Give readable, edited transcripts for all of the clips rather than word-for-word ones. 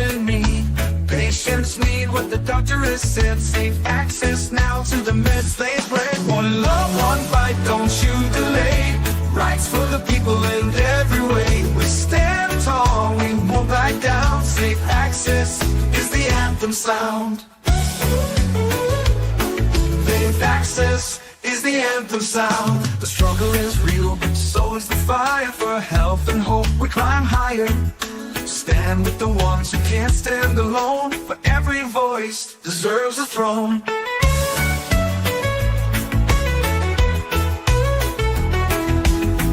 and me. Patients need what the doctor has said. Safe access now to the meds they've read. One love, one fight, don't you delay. Rights for the people in every way. We stand tall, we won't back down. Safe access is the anthem sound. Safe access is the anthem sound. The struggle is real, so is the fire for health and hope. We climb higher, stand with the ones who can't stand alone. For every voice deserves a throne.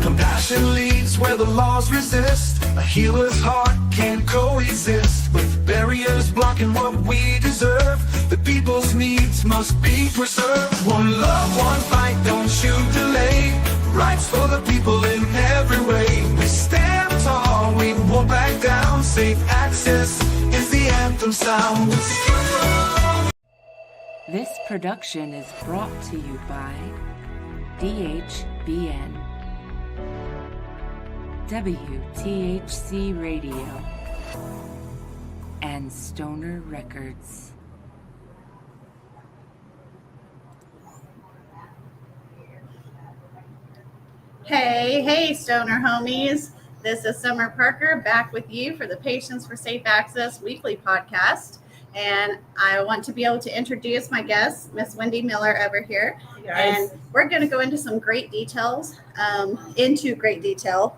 Compassion leads where the laws resist. A healer's heart can't coexist with barriers blocking what we deserve. The people's needs must be preserved. One love, one fight, don't you delay. Rights for the people in every way. We stand tall, we won't back down. Safe access is the anthem sound. This production is brought to you by DHBN, WTHC Radio, and Stoner Records. Hey, Stoner homies. This is Summer Parker back with you for the Patients for Safe Access weekly podcast. And I want to be able to introduce my guest, Miss Wendy Miller over here. And we're going to go into some great details, into great detail,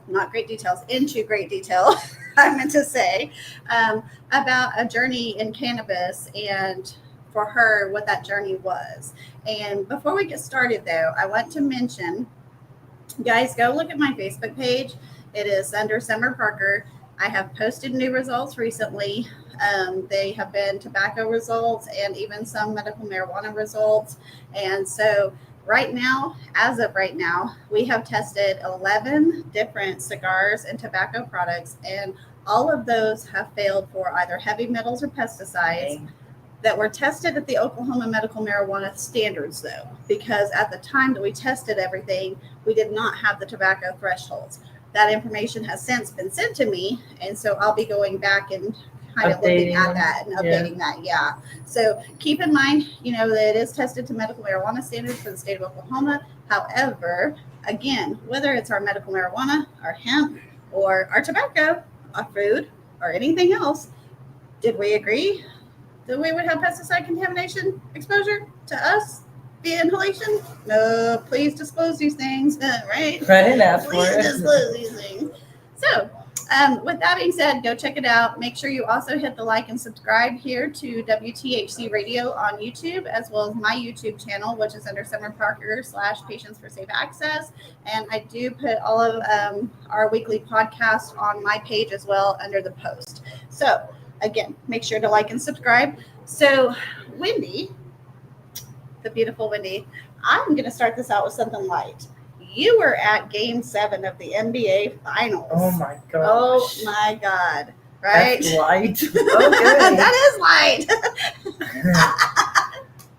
I meant to say, about a journey in cannabis and for her, what that journey was. And before we get started, though, I want to mention, guys, go look at my Facebook page. It is under Summer Parker. I have posted new results recently. They have been tobacco results and even some medical marijuana results. And so right now, as of right now, we have tested 11 different cigars and tobacco products, and all of those have failed for either heavy metals or pesticides that were tested at the Oklahoma medical marijuana standards, though, because at the time that we tested everything, we did not have the tobacco thresholds. That information has since been sent to me, and so I'll be going back and kind of looking at that and updating that. Yeah. So keep in mind, that it is tested to medical marijuana standards for the state of Oklahoma. However, again, whether it's our medical marijuana, our hemp, or our tobacco, our food, or anything else, did we agree that we would have pesticide contamination exposure to us via inhalation? No, please disclose these things, right? Right enough. Please disclose these things. So, with that being said, go check it out. Make sure you also hit the like and subscribe here to WTHC Radio on YouTube, as well as my YouTube channel, which is under Summer Parker / Patients for Safe Access. And I do put all of our weekly podcasts on my page as well under the post. So, again, make sure to like and subscribe. So, Wendy, the beautiful Wendy, I'm going to start this out with something light. You were at Game 7 of the NBA Finals. Oh, my gosh. Oh, my God. Right? That's light. Okay. That is light.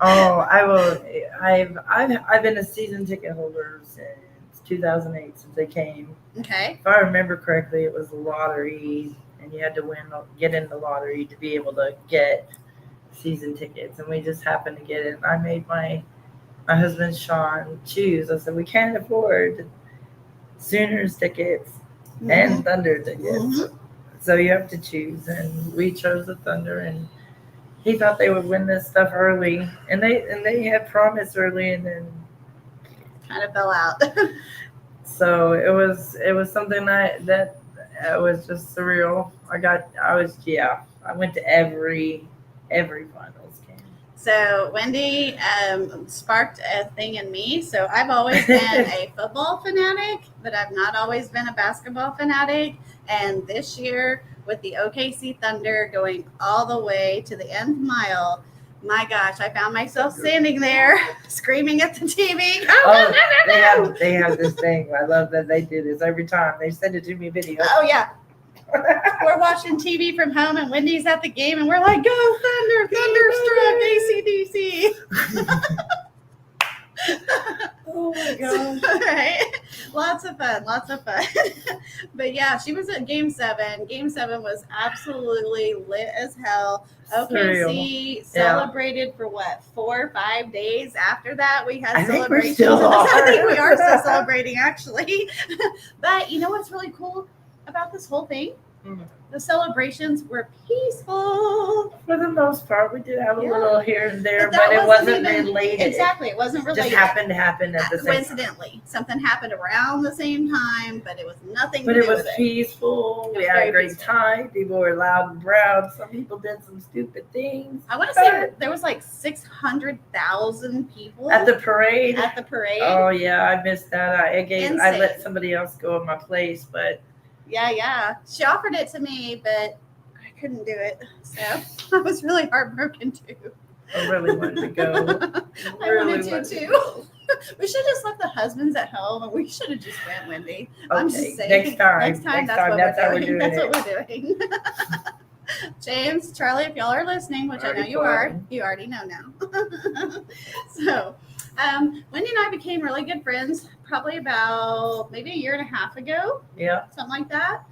Oh, I will. I've been a season ticket holder since 2008, since they came. Okay. If I remember correctly, it was a lottery, and you had to get in the lottery to be able to get season tickets, and we just happened to get it. I made my husband Sean choose. I said, we can't afford Sooners tickets and Thunder tickets, so you have to choose. And we chose the Thunder, and he thought they would win this stuff early, and they had promised early, and then kind of fell out. So it was something that was just surreal. I went to every finals game. So Wendy sparked a thing in me. So I've always been a football fanatic, but I've not always been a basketball fanatic. And this year, with the OKC Thunder going all the way to the nth mile, my gosh, I found myself standing there screaming at the TV. No. They have this thing. I love that they do this every time. They send it to me video. Oh, yeah. We're watching TV from home, and Wendy's at the game, and we're like, go Thunder, Thunderstruck, ACDC. Oh my god. Right? Lots of fun. But yeah, she was at Game 7. Game 7 was absolutely lit as hell. OKC celebrated for what, 4 or 5 days after that? We had celebrations. I think we are still celebrating, actually. But you know what's really cool about this whole thing? Mm. The celebrations were peaceful. For the most part, we did have a little here and there, But it wasn't related. Exactly, it wasn't related. Just happened to happen at the same time. Coincidentally, something happened around the same time, but it was nothing But to it do was with peaceful. It We was had a very great peaceful. time. People were loud and proud. Some people did some stupid things. I want to say there was like 600,000 people At the parade. at the parade. Oh yeah, I missed that. I let Insane. somebody else go in my place, but Yeah. She offered it to me, but I couldn't do it. So I was really heartbroken too. I really wanted to go. I wanted to too. We should have just left the husbands at home, and we should have just went, Wendy. I'm Okay, just saying. next time, that's how what we're doing That's it. what we're doing. James, Charlie, if y'all are listening, which I know Already you are, fine. you already know now. So, Wendy and I became really good friends probably about maybe a year and a half ago, Yeah. something like that.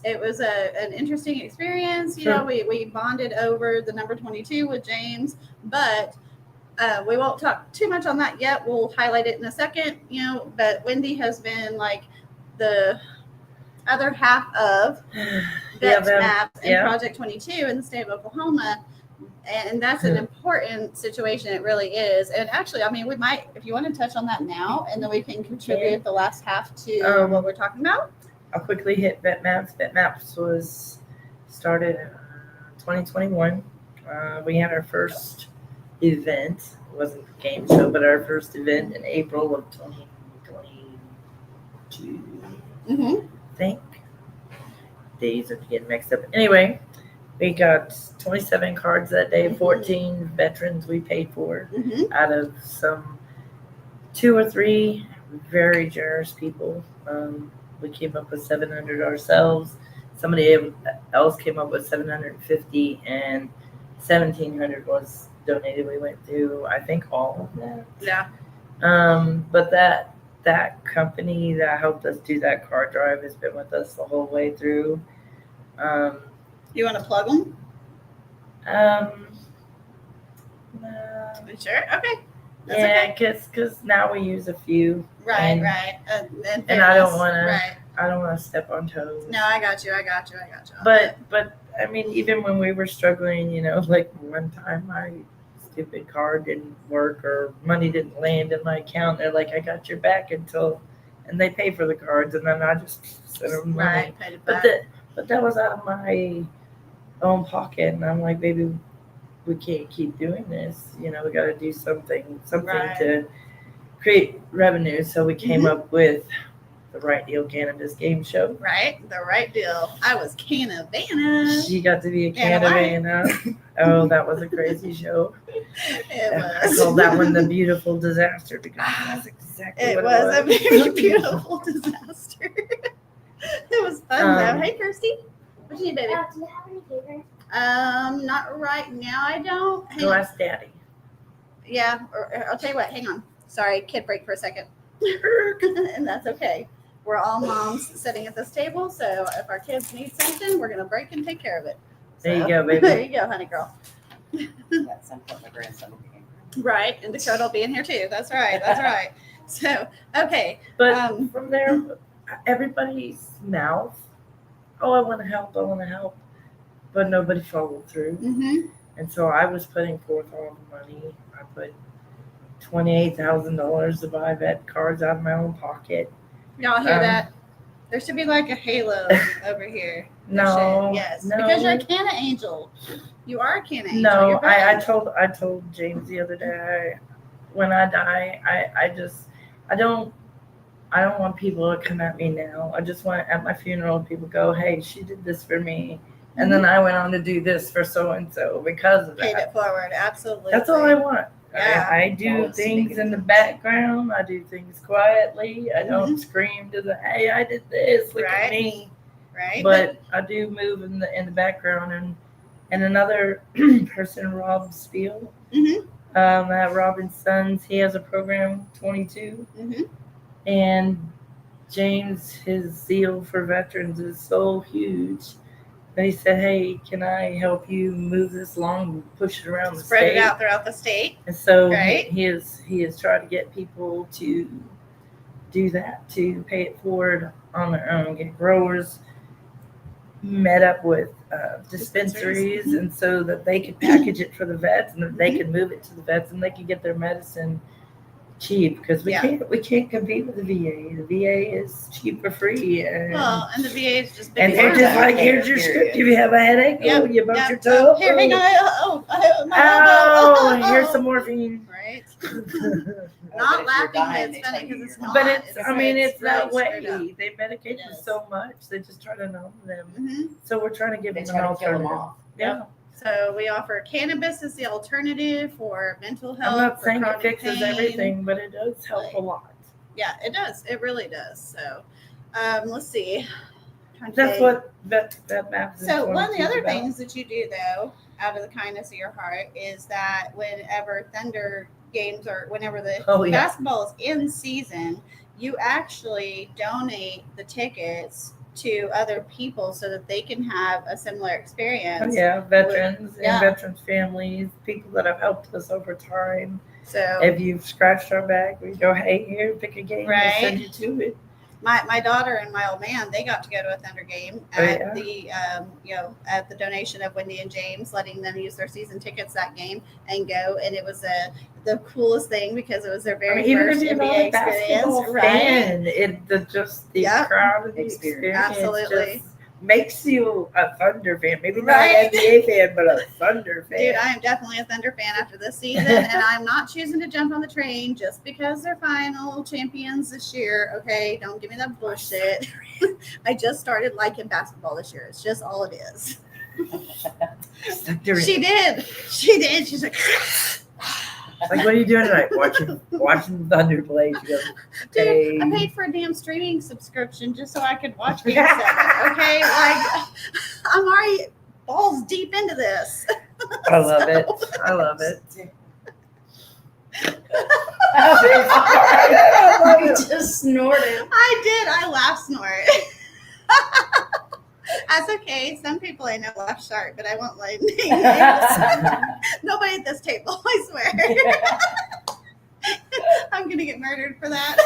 It was an interesting experience. You know, we bonded over the number 22 with James, but we won't talk too much on that yet. We'll highlight it in a second, you know, but Wendy has been like the other half of Maps and Project 22 in the state of Oklahoma. And that's an important situation. It really is. And actually, I mean, we might, if you want to touch on that now, and then we can contribute the last half to what we're talking about. I'll quickly hit BetMaps. BetMaps was started in 2021. We had our first event. It wasn't a game show, but our first event in April of 2022. Mm-hmm. I think. Days are getting mixed up. Anyway, we got 27 cards that day, 14 veterans we paid for out of some 2 or 3 very generous people. We came up with 700 ourselves. Somebody else came up with 750, and 1,700 was donated. We went through, I think, all of that. Yeah. But that company that helped us do that card drive has been with us the whole way through. You want to plug them? No. Sure. Okay. That's Yeah, because now we use a few. Right. And Right. I don't want to. Right. I don't want to step on toes. No, I got you. But I mean, even when we were struggling, you know, like one time my stupid card didn't work or money didn't land in my account, they're like, "I got your back until," and they pay for the cards, and then I just sent them money. Right. Paid it back. But that was out of my own pocket, and I'm like, baby, we can't keep doing this. You know, we got to do something Right. to create revenue. So we came up with the Right Deal Cannabis game show. Right. The right deal. I was Cannavana. She got to be a Canna Cannavana. Oh, that was a crazy show. It I was. called that one the beautiful disaster because that's exactly It what was a it was. very beautiful disaster. It was fun though. Hey, Kirsty. What you need, baby? Do you have any favorites? Not right now. I don't. Hang Go on. ask Daddy. Yeah. Or I'll tell you what. Hang on. Sorry, kid break for a second. And that's okay. We're all moms sitting at this table, so if our kids need something, we're gonna break and take care of it. There you So, go, baby. There you go, honey girl. At some point, my grandson will be angry. Right, and Dakota will be in here too. That's right. That's right. So, okay. But from there, everybody's mouth, oh, I want to help, but nobody followed through. Mm-hmm. And so I was putting forth all the money. I put $28,000 to buy vet cards out of my own pocket. Y'all hear that? There should be like a halo over here. There No, should. Yes, no. because you're a Canna angel. You are a Canna angel. No, You're I bad. told James the other day, when I die, I don't want people to come at me now. I just want at my funeral people go, hey, she did this for me. And then I went on to do this for so-and-so because of Paid that. it forward. Absolutely. That's all I want. Yeah. I do things in the background. I do things quietly. I don't scream to the, hey, I did this. Look at me. Right. But I do move in the background. And another person, Rob Spiel, Mhm. At Robinson's, he has a program, 22. Mm-hmm. And James, his zeal for veterans is so huge that he said, "Hey, can I help you move this along and push it around the Spread state?" it out throughout the state. And so Right. he has tried to get people to do that, to pay it forward on their own, get growers met up with dispensaries, Dispensaries. and so that they could package it for the vets, and that they could move it to the vets, and they could get their medicine cheap, because we Yeah. can't compete with the VA. The VA is cheap for free, and Well, and the VA is just big. and they're pharma. just like, "Here's your script. If you have a headache, Yep, oh, you bumped yep. your toe. Here, hang on. My Oh, elbow. here's some morphine." Right. But Not if you're laughing, dying, it's they funny tell you because it's you're not. But it's really that straight up. way. They medicate It them is. so much. They just try to numb them. Mhm. So we're trying to give They them an try to kill them alternative. off. Yeah. So we offer cannabis as the alternative for mental health. I'm not for saying it chronic fixes pain. everything, but it does help a lot. Yeah, it does. It really does. So let's see. Trying to That's think. what that map is. So one of the 22 other about. things that you do though, out of the kindness of your heart, is that whenever Thunder games or whenever the Oh, yeah. basketball is in season, you actually donate the tickets to other people so that they can have a similar experience. Oh, yeah, veterans Yeah. and veterans families, people that have helped us over time. So If you've scratched our back, we go, "Hey, here, pick a game, Right. and send you to it." my daughter and my old man, they got to go to a Thunder game Oh, at yeah. the at the donation of Wendy and James, letting them use their season tickets that game and go. And it was the coolest thing because it was their very Even first if you're not NBA a basketball experience, right? fan, just the Yep. crowd of the Experience. experience Absolutely. just makes you a Thunder fan. Maybe Right. not an NBA fan, but a Thunder fan. Dude, I am definitely a Thunder fan after this season, and I'm not choosing to jump on the train just because they're final champions this year. Okay, don't give me that bullshit. I just started liking basketball this year. It's just all it is. Thunder. She did. She's like, Like, what are you doing tonight? Watching Thunder play. She goes, dude, I "Okay." paid for a damn streaming subscription just so I could watch Game 7. Okay, like I'm already balls deep into this. I love it. I love it. You just snorted. I did. I laugh snort. That's okay. Some people I know laugh sharp, but I won't let names. Nobody at this table, I swear. I'm gonna get murdered for that.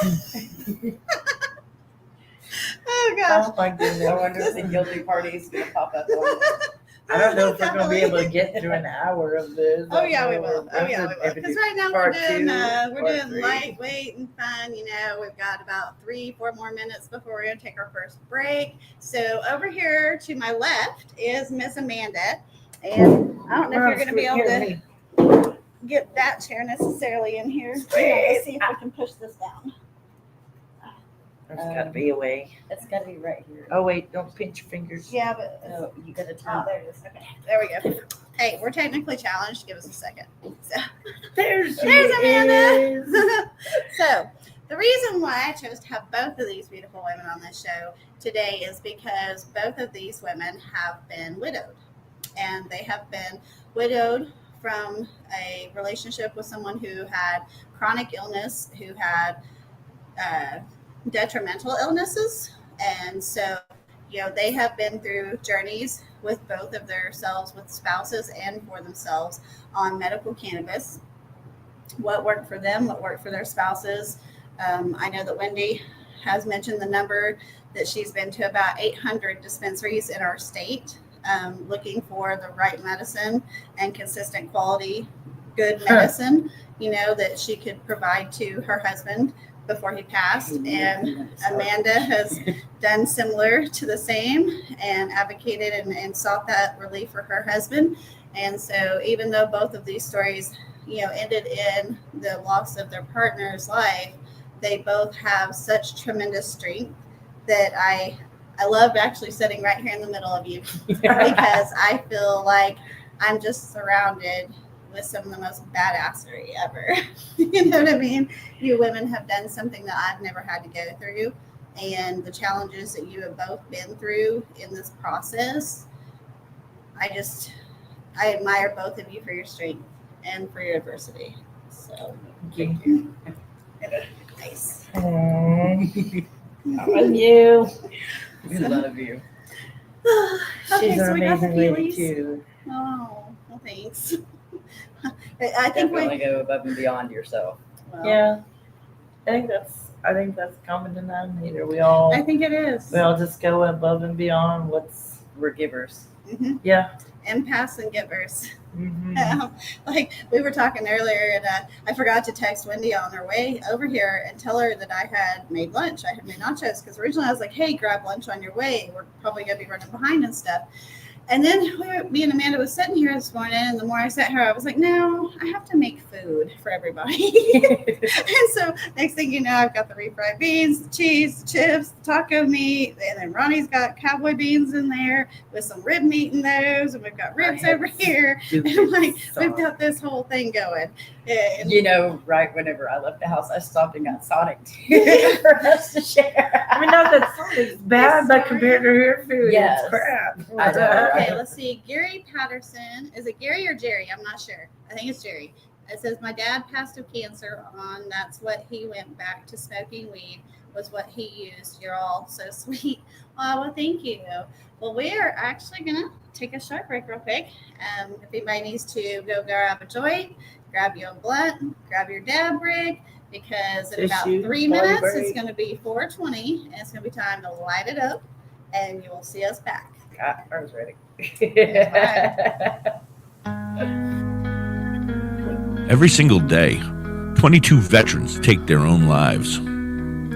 Oh gosh. Oh my goodness. I wonder if the guilty party is going to pop up on I don't know if we're going to be able to get through an hour of this. Oh yeah, we will. Oh yeah, we will. If Because it's right now we're part doing 2, we're part doing 3. lightweight and fun. You know, we've got about 3-4 more minutes before we're gonna take our first break. So over here to my left is Miss Amanda, and I don't know if you're gonna be able to get that chair necessarily in here. Let's see if we can push this down. There's got to be a way. It's got to be right here. Oh, wait, don't pinch your fingers. Yeah, but No, you got to oh, turn. there it is. Okay, there we go. Hey, we're technically challenged. Give us a second. So. There's Amanda. is. So, the reason why I chose to have both of these beautiful women on this show today is because both of these women have been widowed. And they have been widowed from a relationship with someone who had chronic illness, who had detrimental illnesses. And so, they have been through journeys with both of themselves, with spouses and for themselves on medical cannabis. What worked for them, what worked for their spouses. I know that Wendy has mentioned the number that she's been to about 800 dispensaries in our state, looking for the right medicine and consistent quality, good medicine, that she could provide to her husband before he passed. And Amanda has done similar to the same and advocated and sought that relief for her husband. And so even though both of these stories, ended in the loss of their partner's life, they both have such tremendous strength that I love actually sitting right here in the middle of you because I feel like I'm just surrounded with some of the most badassery ever. You know what I mean? You women have done something that I've never had to go through, and the challenges that you have both been through in this process, I admire both of you for your strength. and for your adversity. So, Thank you. nice. Aww. I love you. We love you. Okay, She's so an we got the amazing lady feelies. too. Oh, well, thanks. I think Definitely go above and beyond yourself. well, Yeah, I think that's common denominator. We all it is. just go above and beyond what's We're givers. Mhm. yeah. Empaths and givers. Mhm. Like we were talking earlier, and I forgot to text Wendy on her way over here and tell her that I had made lunch. I had made nachos because originally I was like, "Hey, grab lunch on your way. We're probably gonna be running behind and stuff." And then me and Amanda was sitting here this morning, and the more I sat here, I was like, "No, I have to make food for everybody." And so next thing you know, I've got the refried beans, the cheese, the chips, the taco meat, and then Ronnie's got cowboy beans in there with some rib meat in those, and we've got ribs over here. And I'm like, we've got this whole thing going. And You know, right whenever I left the house, I stopped and got Sonic too for us to share. I mean, not that Sonic's bad, but compared to her food, Yes. it's crap. I know. okay, let's see. Gary Patterson. Is it Gary or Jerry? I'm not sure. I think it's Jerry. It says, my dad passed of cancer on, that's what he went back to smoking weed, was what he used. You're all so sweet. Oh, well, thank you. Well, we are actually going to take a short break real quick. If anybody needs to go grab a joint, grab your blunt, grab your dab rig, because in about Tissue, 3 party minutes, break. it's going to be 4:20, and it's going to be time to light it up, and you will see us back. God, I was ready. Every single day, 22 veterans take their own lives.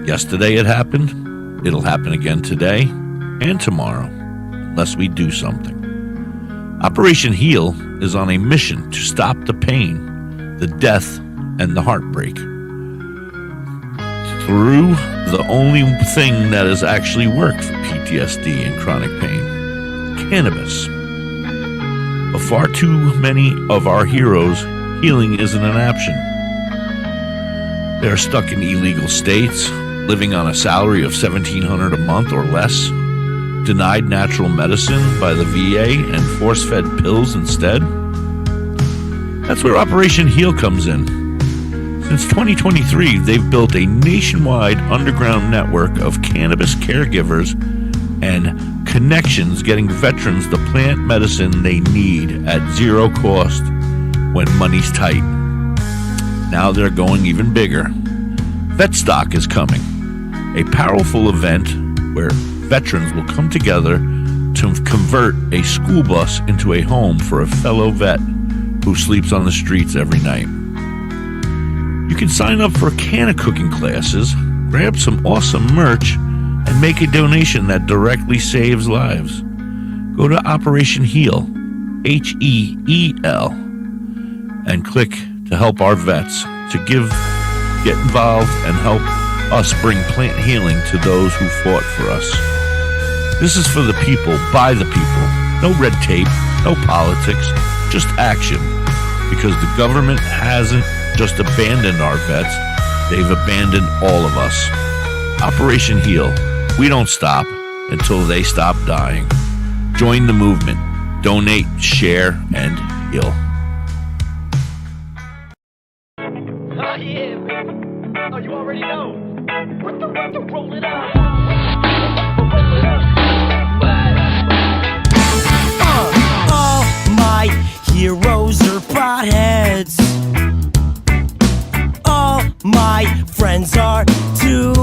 Yesterday it happened, it'll happen again today and tomorrow, unless we do something. Operation Heal is on a mission to stop the pain, the death, and the heartbreak. Through the only thing that has actually worked for PTSD and chronic pain, cannabis. For far too many of our heroes, healing isn't an option. They're stuck in illegal states, living on a salary of $1,700 a month or less, denied natural medicine by the VA and force-fed pills instead. That's where Operation Heal comes in. Since 2023, they've built a nationwide underground network of cannabis caregivers and connections, getting veterans the plant medicine they need at zero cost when money's tight. Now they're going even bigger. Vetstock is coming, a powerful event where veterans will come together to convert a school bus into a home for a fellow vet who sleeps on the streets every night. You can sign up for canna cooking classes, grab some awesome merch, and make a donation that directly saves lives. Go to Operation Heal, HEEL, and click to help our vets, to get involved, and help us bring plant healing to those who fought for us. This is for the people, by the people. No red tape, no politics, just action. Because the government hasn't just abandoned our vets, they've abandoned all of us. Operation Heal. We don't stop until they stop dying. Join the movement. Donate, share, and heal. Oh yeah, oh you already know. What the roll it up. All my heroes are potheads. All my friends are too.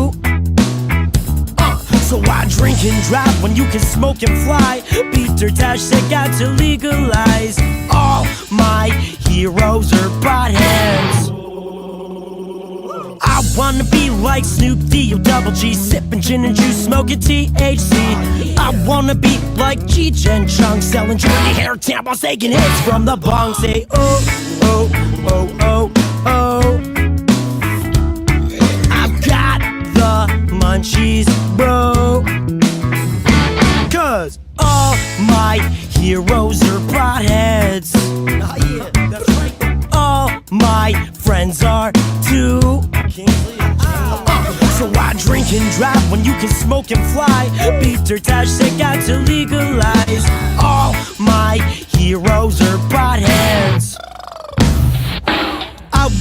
So why drink and drive when you can smoke and fly? Peter Tosh said got to legalize. All my heroes are potheads. I wanna be like Snoop D, double G, sipping gin and juice, smoking THC. I wanna be like Cheech and Chong, selling dirty hair tampons, taking hits from the bong. Say oh, oh, oh, oh, oh. I've got the munchies, bro. 'Cause all my heroes are potheads. All my friends are too. So why drink and drive when you can smoke and fly? Peter Tosh said got to legalize. All my heroes are potheads.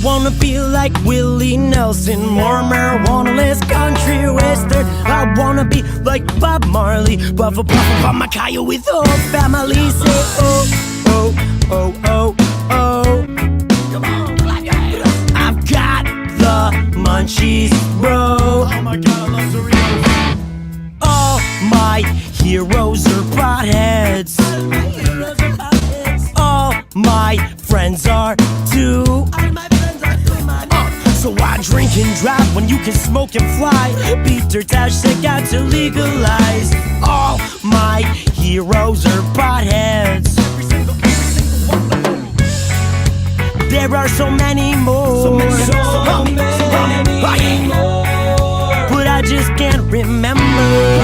wanna be like Willie Nelson, more marijuana, less country western. I wanna be like Bob Marley, puff a Macaya with whole family. Say oh, oh, oh, oh, oh. Come on, clap your hands. I've got the munchies, bro. Oh my God, I love Doritos. All my heroes are potheads. All my friends are too. So why drink and drive when you can smoke and fly? Peter Tosh said got to legalize. All my heroes are potheads. There are so many more. But I just can't remember.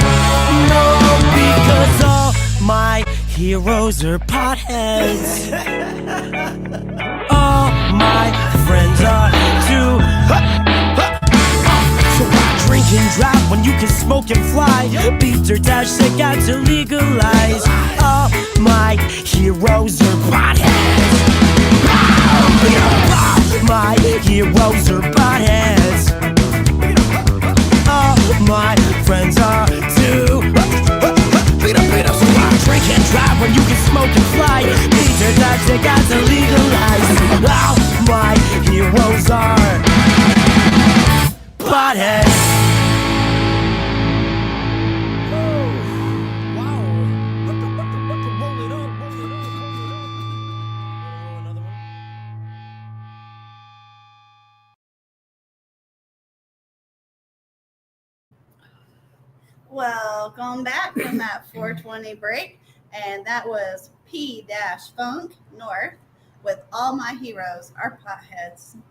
No, because all my heroes are potheads. All my friends are too. So why drink and drive when you can smoke and fly? Peter Tosh said got to legalize. All my heroes are potheads. My heroes are potheads. All my friends are too. So why drink and drive when you can smoke and fly? Peter Tosh said got to legalize. All my heroes are potheads. Welcome back from that 420 break. And that was P-Funk North with All My Heroes Are Potheads. And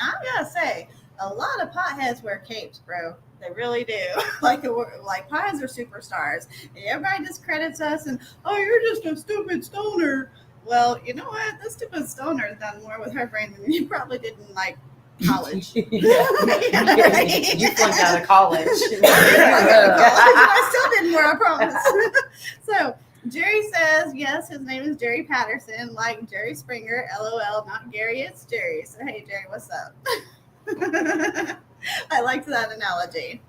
I gotta say, a lot of potheads wear capes, bro. They really do. like potheads are superstars. And everybody discredits us and, oh, you're just a stupid stoner. Well, you know what? This stupid stoner has done more with her brain than you probably did in like college. You flunked out of college. I still didn't wear, I promise. So Jerry says, yes, his name is Jerry Patterson, like Jerry Springer, LOL, not Gary, it's Jerry. So, hey, Jerry, what's up? I liked that analogy.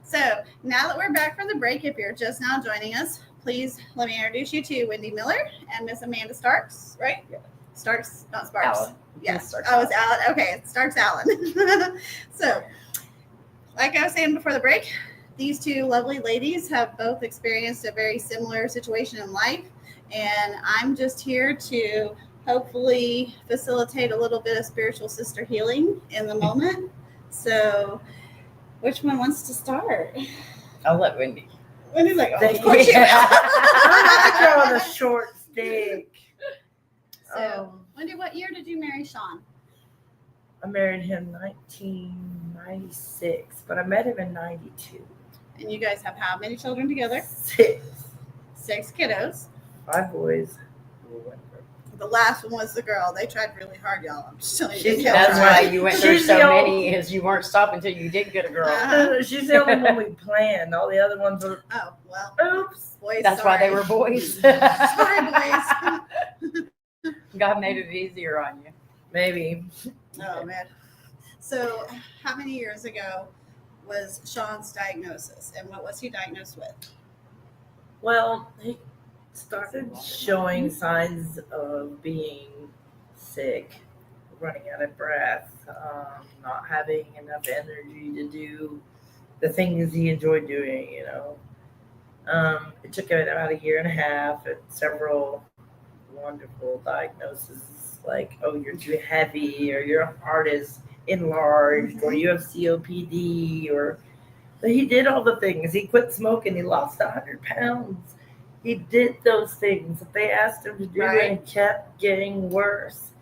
So now that we're back from the break, if you're just now joining us, please let me introduce you to Wendy Miller and Miss Amanda Starks, right? Yeah. Starks, not Sparks. Allen. Yes. Oh, it's Allen. Okay, Starks Allen. So, like I was saying before the break, these two lovely ladies have both experienced a very similar situation in life, and I'm just here to hopefully facilitate a little bit of spiritual sister healing in the moment. So, which one wants to start? I'll let Wendy. Wendy's like, oh, of course you will. I like her on a short stick. So, Wendy, what year did you marry Sean? I married him 1996, but I met him in 92. And you guys have how many children together? 6. 6 kiddos. 5 boys. The last one was the girl. They tried really hard, y'all. I'm just telling you. That's why you went through She's so the many, is you weren't stopping until you did get a girl. She's the only one we planned. All the other ones were, Oh, well. oops. Boys, That's sorry. why they were boys. Sorry, boys. God made it easier on you. Maybe. Oh, man. So, how many years ago was Sean's diagnosis, and what was he diagnosed with? Well, he started showing signs of being sick, running out of breath, not having enough energy to do the things he enjoyed doing, you know. It took him about a year and a half and several wonderful diagnoses like, oh, you're too heavy, or your heart is enlarged, or you have COPD, but he did all the things. He quit smoking. He lost 100 pounds. He did those things that they asked him to do, Right. and kept getting worse.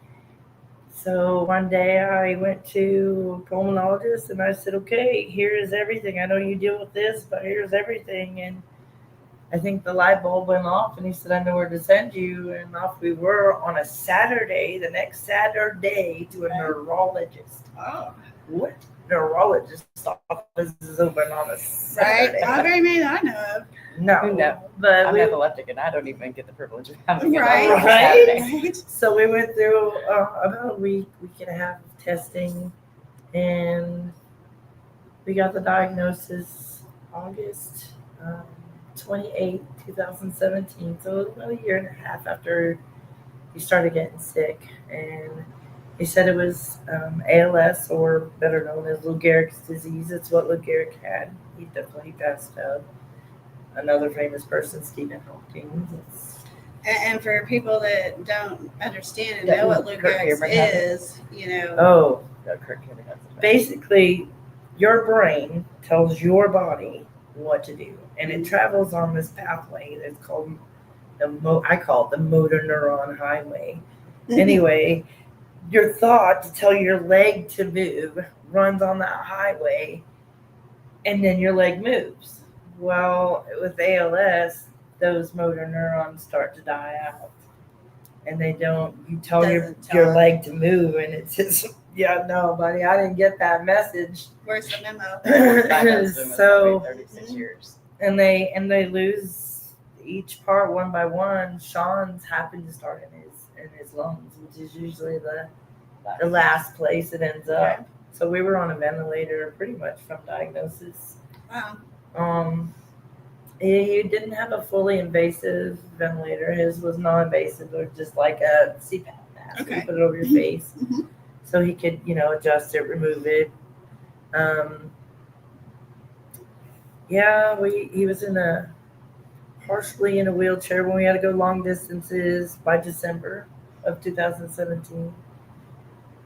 So one day I went to a pulmonologist and I said, okay, here is everything. I know you deal with this, but here's everything. And I think the light bulb went off, and he said, I know where to send you. And off we were on a Saturday, the next Saturday, to a neurologist. Oh. what neurologist office is open on a Right? Saturday? Not very many that I know of. No, No. but I'm epileptic and I don't even get the privilege of having it Right. on a Right. Saturday. Right. So we went through about a week and a half of testing, and we got the diagnosis August 28, 2017. So it was about a year and a half after he started getting sick. And he said it was ALS, or better known as Lou Gehrig's disease. It's what Lou Gehrig had. He definitely passed out. Another famous person, Stephen Hawking. And for people that don't understand and Yeah, know what Lou Kirk Gehrig's Cameron has it. is, you know, Oh, No, Kirk Cameron has it. basically, your brain tells your body what to do, and it travels on this pathway that's called I call it the motor neuron highway. Anyway, your thought to tell your leg to move runs on that highway, and then your leg moves. Well, with ALS, those motor neurons start to die out, and they don't. You tell your Doesn't tell it. leg to move, and it says, "Yeah, no, buddy, I didn't get that message." where's the memo? Diagnosed him So, at 36 years. and they lose each part one by one. Sean's happened to start in his lungs, which is usually the last place it ends up. Okay. So we were on a ventilator pretty much from diagnosis. Wow. He didn't have a fully invasive ventilator. His was non-invasive, or just like a CPAP mask. Okay. You put it over your face, Mhm. so he could, adjust it, remove it. He was partially in a wheelchair when we had to go long distances by December of 2017.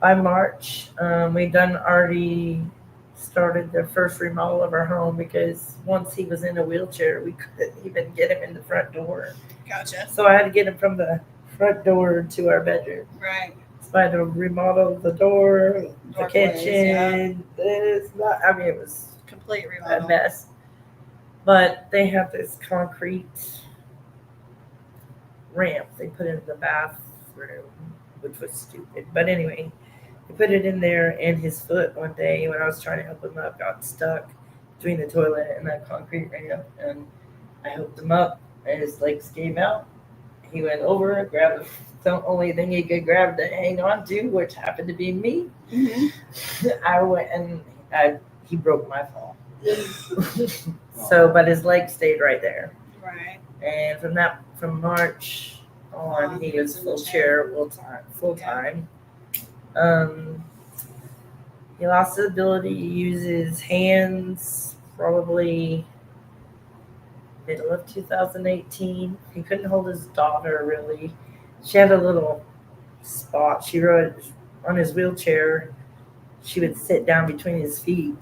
By March, we'd already started the first remodel of our home, because once he was in a wheelchair, we couldn't even get him in the front door. Gotcha. So I had to get him from the front door to our bedroom. Right. So I had to remodel the door, the Doorways, kitchen. It was Complete a remodel. mess. But they have this concrete ramp they put in the bathroom, which was stupid. But anyway, they put it in there, and his foot one day when I was trying to help him up got stuck between the toilet and that concrete ramp, and I helped him up, and his legs gave out. He went over, grabbed the only thing he could grab to hang on to, which happened to be me. Mm-hmm. I went and he broke my fall. So, but his leg stayed right there. Right. And from March on, he was full time. He lost the ability to use his hands probably middle of 2018. He couldn't hold his daughter really. She had a little spot. She rode on his wheelchair. She would sit down between his feet,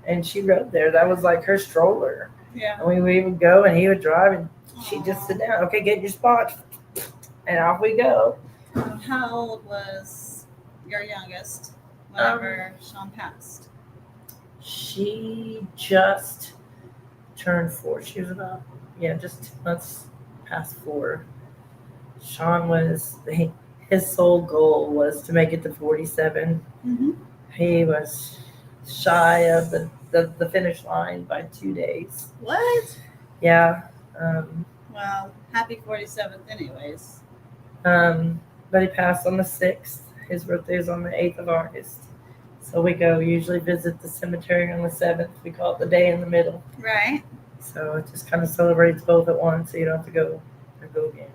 and she rode there. That was like her stroller. Yeah. And we would go, and he would drive, and she'd just sit down. Okay, get in your spot, and off we go. How old was your youngest whenever Sean passed? She just turned 4. She was about, just 2 months past 4. Sean his sole goal was to make it to 47. Mm-hmm. He was shy of the finish line by 2 days. What? Yeah. Well, happy 47th anyways. But he passed on the 6th. His birthday is on the 8th of August. So we usually visit the cemetery on the 7th. We call it the day in the middle. Right. So it just kind of celebrates both at once, so you don't have to go again.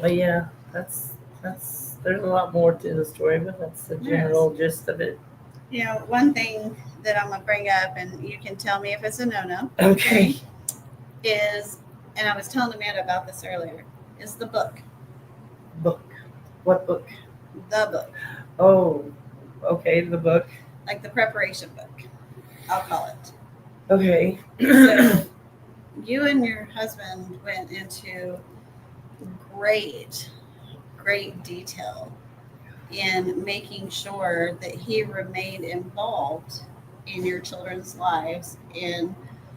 But yeah, that's there's a lot more to the story, but that's the general gist of it. One thing that I'm going to bring up, and you can tell me if it's a no-no. Okay. Is, and I was telling Amanda about this earlier, is the book. Book. What book? The book. Oh, okay, the book. Like the preparation book, I'll call it. Okay. So you and your husband went into great detail in making sure that he remained involved in your children's lives in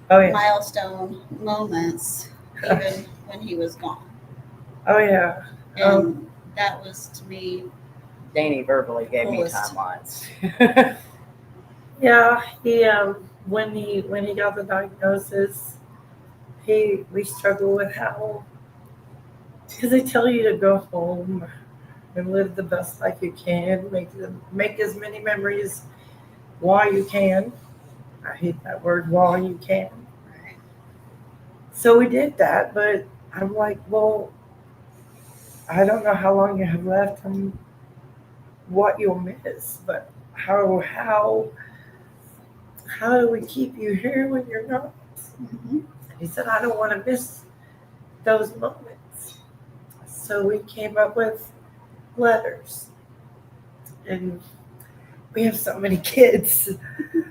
milestone moments, even when he was gone. Oh, yeah. And that was, to me, Danny verbally gave me Coolest. timelines. Yeah, he when he got the diagnosis, we struggle with how, because they tell you to go home and live the best life you can, make as many memories while you can. I hate that word, while you can. Right. So we did that, but I'm like, well, I don't know how long you have left and what you'll miss, but how do we keep you here when you're not? Mm-hmm. And he said, I don't want to miss those moments. So we came up with letters. And we have so many kids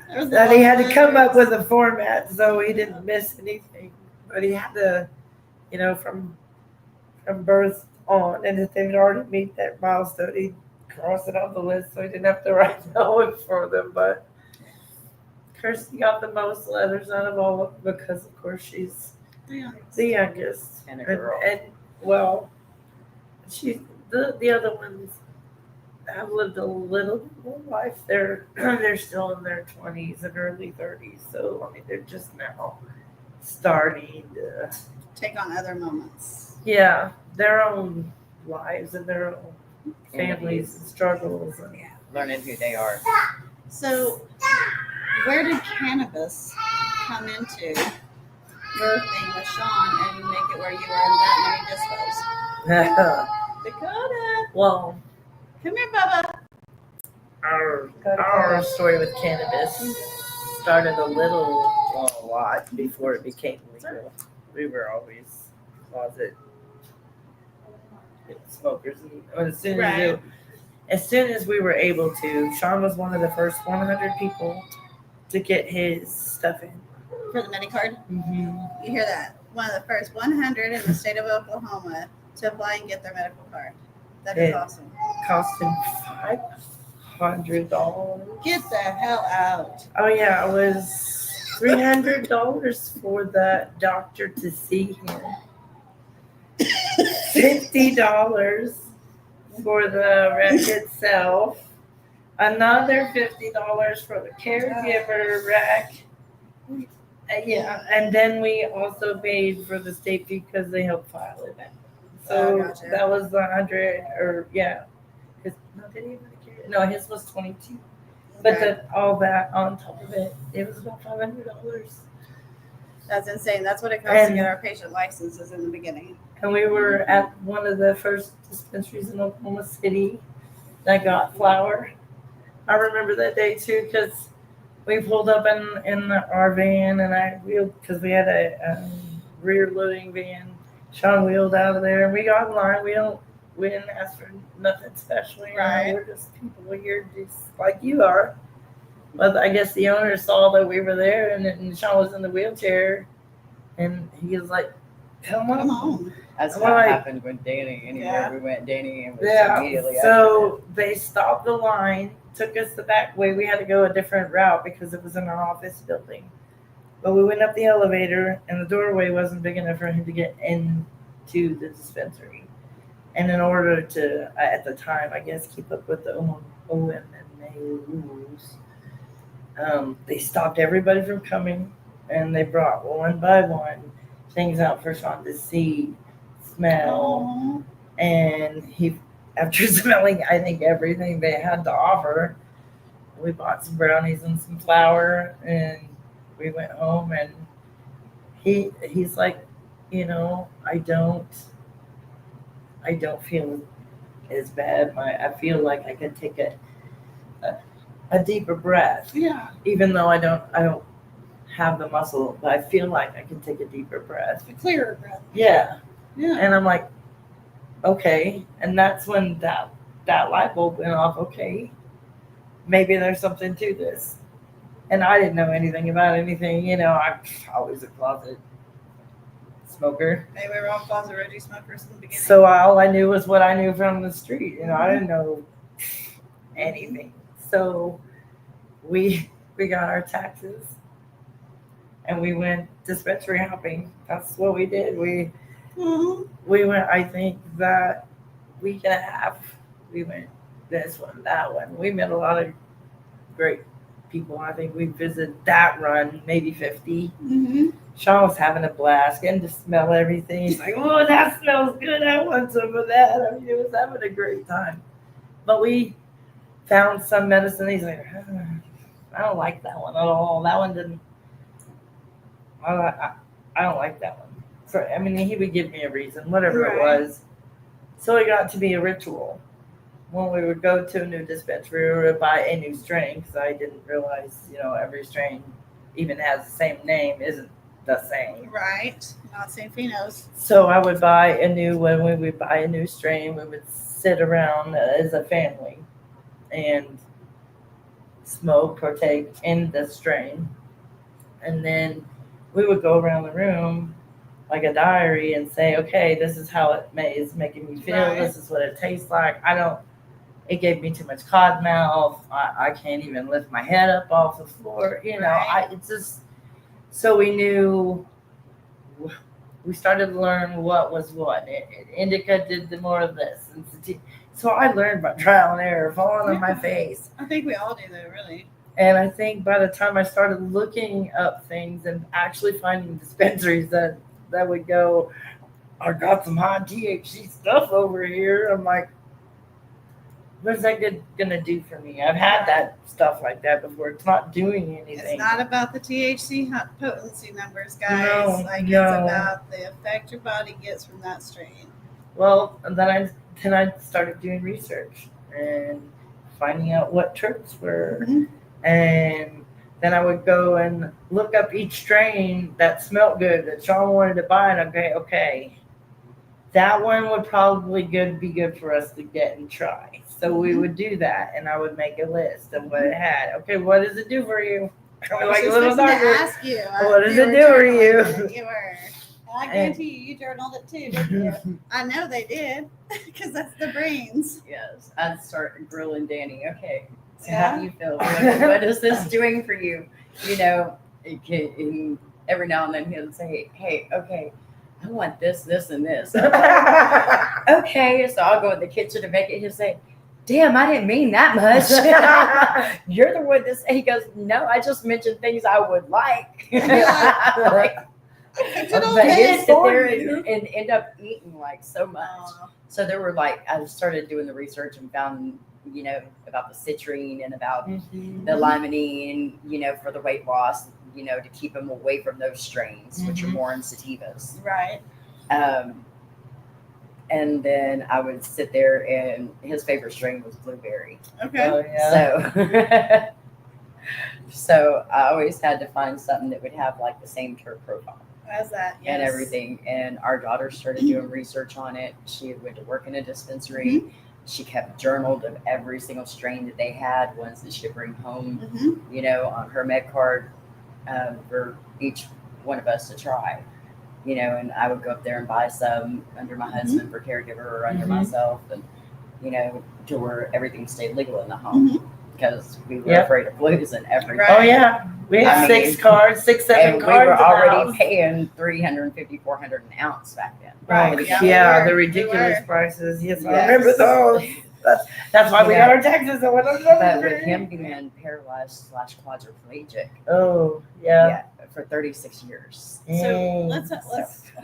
that he had to come up with a format so he didn't miss anything. But he had to, from birth on, and if they would already meet that milestone, he'd cross it off the list so he didn't have to write notes for them. But Kirsty got the most letters out of all of them because, of course, she's the youngest. And a girl. And well, she's the other ones have lived a little bit more life. They're still in their 20s and early 30s. So, I mean, they're just now starting to Take on other moments. yeah, their own lives and their own families and struggles. And Learning who they are. So, where did cannabis come into your thing with Sean and make it where you are in that many dispos? Dakota, well, come here, Bubba. our story with cannabis started a lot before it became legal. We were always closet smokers, and as soon as we were able to, Sean was one of the first 100 people to get his stuff in. For the Medicard. Mm-hmm. You hear that? One of the first 100 in the state of Oklahoma to apply and get their medical card. That is awesome. Cost him $500. Get the hell out. Oh yeah, it was $300 for the doctor to see him. $50 for the wreck itself. Another $50 for the caregiver wreck. Yeah, and then we also paid for the state fee because they helped file it. So gotcha. that was the 100, or yeah. Did he have a carrier? No, his was 22. But all that on top of it, it was about $500. That's insane. That's what it costs to get our patient licenses in the beginning. And we were at one of the first dispensaries in Oklahoma City that got flour. I remember that day too because we pulled up in our van and I wheeled, because we had a rear loading van. Sean wheeled out of there and we got in line. We didn't ask for nothing special. Right. We're just people here just like you are. But I guess the owner saw that we were there and Sean was in the wheelchair and he was like, come on. That's I'm what like, happened with Danny. Anywhere we went, Danny and was yeah. immediately So they stopped the line, took us the back way. We had to go a different route because it was in an office building. But we went up the elevator and the doorway wasn't big enough for him to get into the dispensary. And in order to, at the time, I guess, keep up with the OMMA rules, they stopped everybody from coming and they brought one by one things out for Sean to see, smell. And he, after smelling, I think, everything they had to offer, we bought some brownies and some flour and we went home and he's like, I don't feel as bad. I feel like I could take a deeper breath. Yeah. Even though I don't have the muscle, but I feel like I can take a deeper breath. A clearer breath. Yeah. Yeah. And I'm like, okay. And that's when that light bulb went off. Okay, maybe there's something to this. And I didn't know anything about anything. I'm always a closet smoker. Maybe we were all closet roadie smokers in the beginning. So all I knew was what I knew from the street. I didn't know anything. So we got our taxes and we went dispensary hopping. That's what we did. We went, I think, that week and a half. We went this one, that one. We met a lot of great people. I think we visited that run, maybe 50. Mm-hmm. Sean was having a blast, getting to smell everything. He's like, oh, that smells good. I want some of that. I mean, he was having a great time. But we found some medicine. He's like, I don't like that one at all. That one didn't. I don't like that one. So, I mean, he would give me a reason, whatever it was. So it got to be a ritual. When we would go to a new dispensary, we would buy a new strain, because I didn't realize, every strain even has the same name, isn't the same. Right. Not St. Fino's. So I would buy when we would buy a new strain, we would sit around as a family and smoke, partake in the strain. And then we would go around the room like a diary and say, okay, this is how it is making me feel. Right. This is what it tastes like. It gave me too much cod mouth. I can't even lift my head up off the floor. It's just, so we knew, we started to learn what was what. Indica did the more of this. So I learned by trial and error, falling on my face. I think we all do though, really. And I think by the time I started looking up things and actually finding dispensaries that would go, I got some high THC stuff over here. I'm like, what is that gonna do for me? I've had that stuff like that before. It's not doing anything. It's not about the THC potency numbers, guys. No. It's about the effect your body gets from that strain. Well, and then I started doing research and finding out what trips were. Mm-hmm. And then I would go and look up each strain that smelled good that Sean wanted to buy, and okay, that one would probably be good for us to get and try. So we would do that, and I would make a list of what it had. Okay, what does it do for you? I was just going to ask you. What does it do for you? You were. I guarantee you journaled it too, didn't you? I know they did, because that's the brains. Yes, I'd start grilling Danny. Okay, so Yeah. how do you feel? What is this doing for you? And every now and then he'll say, hey, okay, I want this, this, and this. Okay, so I'll go in the kitchen to make it. He'll say, damn, I didn't mean that much. You're the one that he goes, no, I just mentioned things I would like. But he'd sit there and end up eating like so much. So there were I started doing the research and found, about the citrine and about the limonene, for the weight loss, to keep them away from those strains, which are more in sativas. Right. And then I would sit there, and his favorite strain was blueberry. Okay. Oh, yeah. So I always had to find something that would have the same terp profile. How's that? Yes. And everything. And our daughter started doing research on it. She went to work in a dispensary. Mm-hmm. She kept journaled of every single strain that they had, ones that she'd bring home, on her med card for each one of us to try. And I would go up there and buy some under my husband for caregiver or under myself, and to where everything stayed legal in the home, because we were afraid of losing everything. Right. Oh yeah, we had 7 cards. And we cards were in the already house. paying $350, $400 an ounce back then. Right. Yeah, Yeah, we the were. ridiculous We were. prices. Yes, I Yes. remember those. That's why we got our taxes. But with him being paralyzed / quadriplegic, Oh yeah. for 36 years. So let's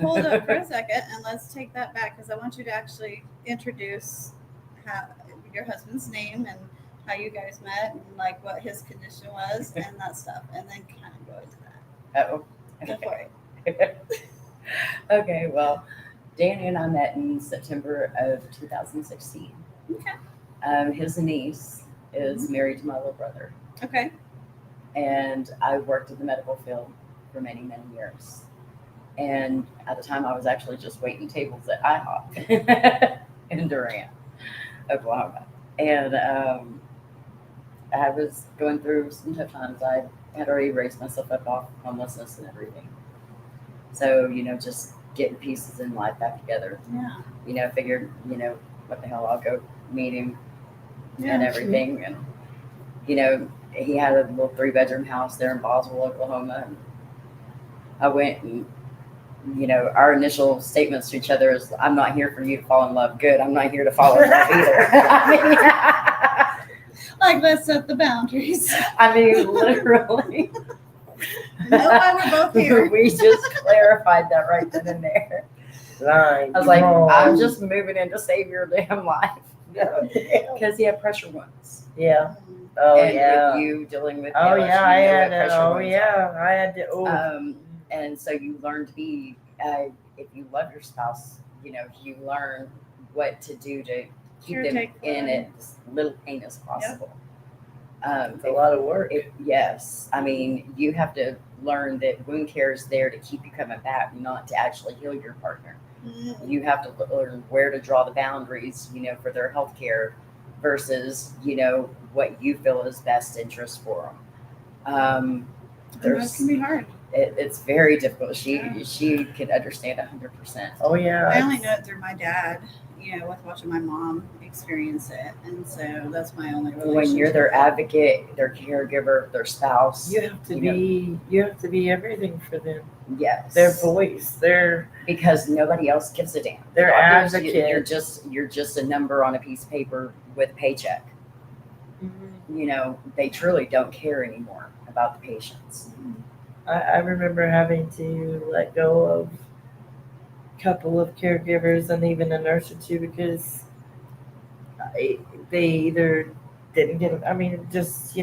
hold up for a second and let's take that back, because I want you to actually introduce your husband's name and how you guys met and what his condition was and that stuff, and then kind of go into that. Oh, Go for okay. it. Okay, well, Danny and I met in September of 2016. Okay. His niece is married to my little brother, Okay. and I worked in the medical field for many, many years. And at the time, I was actually just waiting tables at IHOP in Durant, Oklahoma. And I was going through some tough times. I had already raised myself up off homelessness and everything. So, just getting pieces in life back together. Yeah. Figured, what the hell, I'll go meet him and everything. And, he had a little 3-bedroom house there in Boswell, Oklahoma. And I went and, our initial statements to each other is, I'm not here for you to fall in love. Good. I'm not here to fall in love either. Like, let's set the boundaries. I mean, literally. Know why we're both here. We just clarified that right then and there. Like, I was like, oh, I'm just moving in to save your damn life. damn. Because he had pressure wounds. Yeah. Oh and yeah. with you dealing with Oh ALS, yeah. I you know had. what pressure Oh wounds are. yeah. I had to. Oh. And so you learn to be, if you love your spouse, you know, you learn what to do to keep them Caretaker. in it as little pain as possible. It's a lot of work. Yes. I mean, you have to learn that wound care is there to keep you coming back, not to actually heal your partner. Mhm. You have to learn where to draw the boundaries, you know, for their health care versus, you know, what you feel is best interest for them. And that can be hard. It's very difficult. She can understand 100%. Oh yeah. I only know it through my dad, you know, with watching my mom experience it. And so that's my only relationship. When you're their advocate, their caregiver, their spouse. You have to you know, be. You have to be everything for them. yes. Their voice. Their. Because nobody else gives a damn. Their Doctors, advocate. You're just a number on a piece of paper with a paycheck. You know, they truly don't care anymore about the patients. I remember having to let go of a couple of caregivers and even a nurse or two because they either didn't get. I mean, just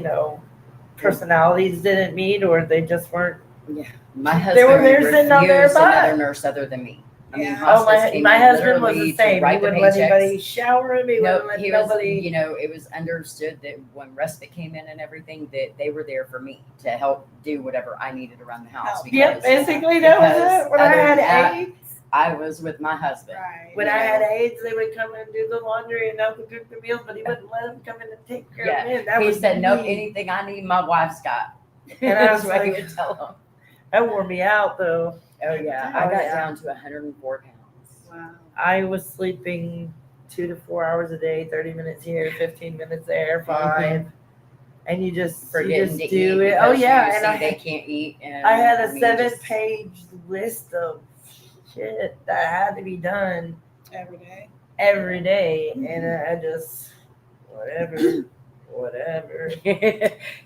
personalities didn't meet, or they just weren't. Yeah, my husband were there sitting on their refused butt. another nurse other than me. I mean, Yeah. hospice came my in husband was literally the to same. He write the wouldn't let paychecks. anybody shower him. He No, wouldn't let he was, nobody. you know, it was understood that when respite came in and everything, that they were there for me to help do whatever I needed around the house. Yep, basically that was because it. When I other had than that, AIDS, I was with my husband. Right. when I had AIDS, they would come and do the laundry and help cook the meals, but he wouldn't let them come in and take care of him. That He was said, "Nope, me. anything I need, my wife's got." And I was That's what he like- would tell them. That wore me out though. Oh yeah, Oh, I got yeah. down to 104 pounds. Wow. I was sleeping 2 to 4 hours a day, 30 minutes here, 15 minutes there, 5. And you just Forgetting to do eat it. Oh because yeah, you and see they I can't eat. And had a mean, 7-page list of shit that had to be done Every day. every day, and I just whatever.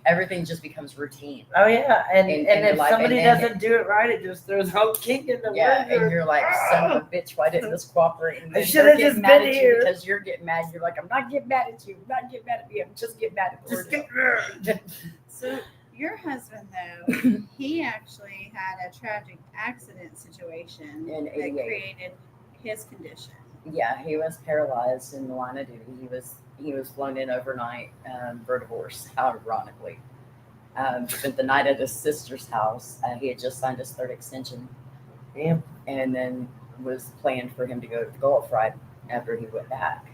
everything just becomes routine. Oh yeah, and In and your if life, somebody and then- doesn't do it right, it just throws a whole kink in the Yeah, works. and you're like, son of a bitch, why didn't this cooperate? And I then should they're have getting just mad been at here. you because you're getting mad. You're like, I'm not getting mad at you. I'm not getting mad at me. I'm just getting mad at the Just ordeal." get So your husband, though, he actually had a tragic accident situation In that 88. created his condition. Yeah, he was paralyzed in the line of duty. He was flown in overnight for a divorce, ironically. Spent the night at his sister's house. He had just signed his 3rd extension. Damn. And then was planned for him to go to the Gulf right after he went back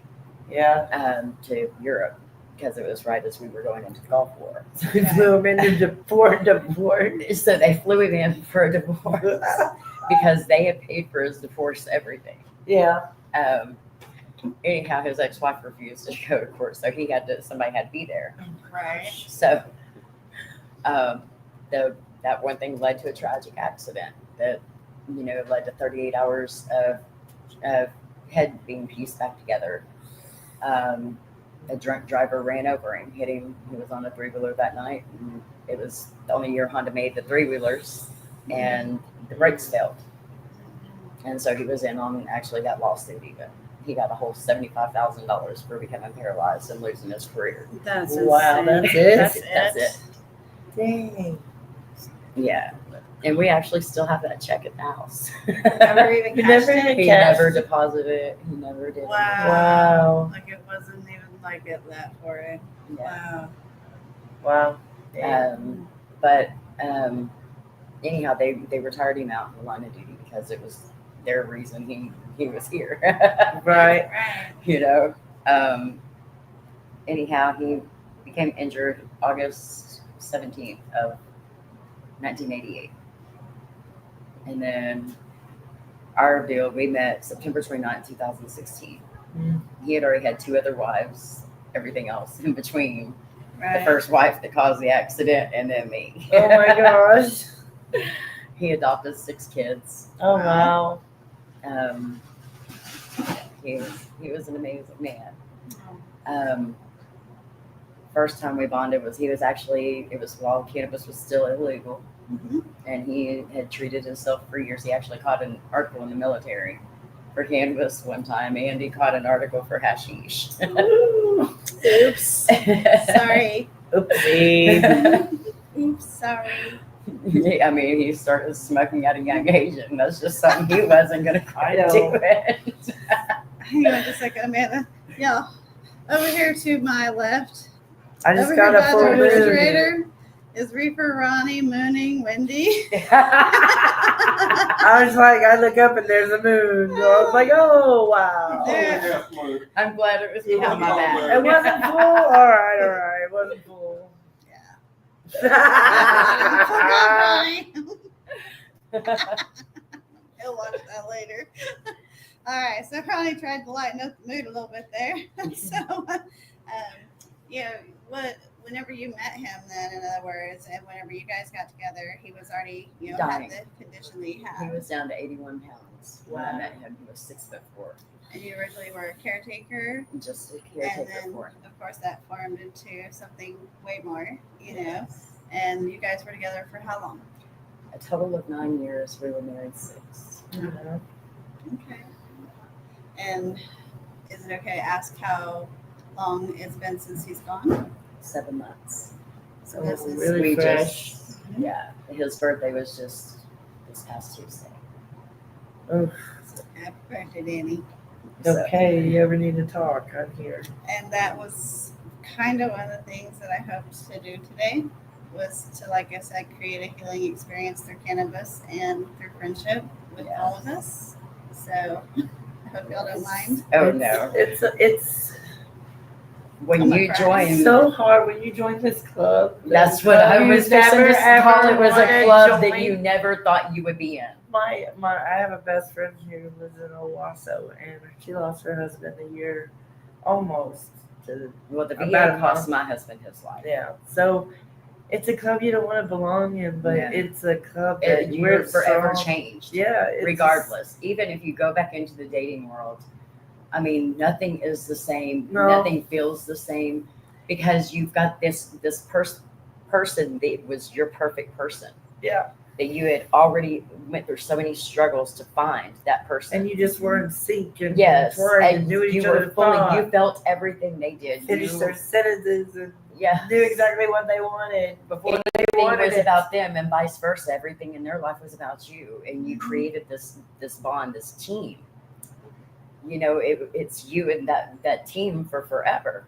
Yeah. to Europe, because it was right as we were going into the Gulf War. So we flew him into divorce. So they flew him in for a divorce because they had paid for his divorce, everything. Yeah. Anyhow, his ex-wife refused to go to court, so somebody had to be there. Right. So that one thing led to a tragic accident that, you know, led to 38 hours of head being pieced back together. A drunk driver ran over him, hit him. He was on a 3-wheeler that night. And it was the only year Honda made the 3-wheelers, and the brakes failed. And so he was in on actually that lawsuit even. He got a whole $75,000 for becoming paralyzed and losing his career. That's Wow, insane. that's it? That's it. Dang. Yeah. And we actually still have that check at the house. Never even You cashed never it? even He cashed never it? deposited it. He never did. Wow. Like it wasn't even like it that for it. Yeah. Wow. Wow. But anyhow, they retired him out in the line of duty because it was their reason he was here. Right. Right. You know. Anyhow, he became injured August 17th of 1988. And then our deal, we met September 29th, 2016. Mm. He had already had 2 other wives, everything else in between. Right. The first wife that caused the accident, and then me. Oh my gosh. He adopted 6 kids. Oh wow. He was an amazing man. first time we bonded was it was while cannabis was still illegal, and he had treated himself for years. He actually caught an article in the military for cannabis one time, and he caught an article for hashish. Oops. Sorry. Oopsie. Oops, sorry. I mean, he started smoking at a young age, and that's just something he wasn't going to I do know. it. Hang on just a second, Amanda. Yeah. Over here to my left. I just Over got here a by full the moon. refrigerator is Reefer, Ronnie, Mooning, Wendy. I was like, I look up and there's a moon. So I was like, oh, wow. There. I'm glad it was behind my back. It wasn't full? All right. It wasn't full. Ronnie. He'll watch that later. All right, so Ronnie tried to lighten up the mood a little bit there. So, whenever you met him, then in other words, and whenever you guys got together, he was already, Dying. had the condition that he He had. was down to 81 pounds when I met him. He was 6'4", And you originally were a caretaker, just a and caretaker then, for him. of course, that formed into something way more, And you guys were together for how long? A total of 9 years. We were married 6. Okay. And is it okay to ask how long it's been since he's gone? 7 months. So this is Really we fresh. just, his birthday was just this past Tuesday. Oof. Happy birthday, Danny. Okay, you ever need to talk, I'm here. And that was kind of one of the things that I hoped to do today, was to, like I said, create a healing experience through cannabis and through friendship with all of us. So I hope y'all don't mind. Oh no! It's When you join, so hard when you join this club. that's what I was just never, call it was a ever club wanted that you never thought you would be in. I have a best friend who lives in Owasso, and she lost her husband a year almost to Well, the About VA a cost month. my husband his life. yeah. So it's a club you don't want to belong in, but Yeah. it's a club that You're we're forever strong. changed. Yeah, it's Regardless, even if you go back into the dating world, I mean, nothing is the same. No. Nothing feels the same because you've got this person that was your perfect person. Yeah, That you had already went through so many struggles to find that person. and you just were in sync and Yes, and and knew each you were other's fully. thoughts, You felt everything they did. finished You- their sentences, and yeah. knew exactly what they wanted before they Everything wanted was it. about them, and vice versa. Everything in their life was about you, and you created this bond, this team. It's you and that team for forever.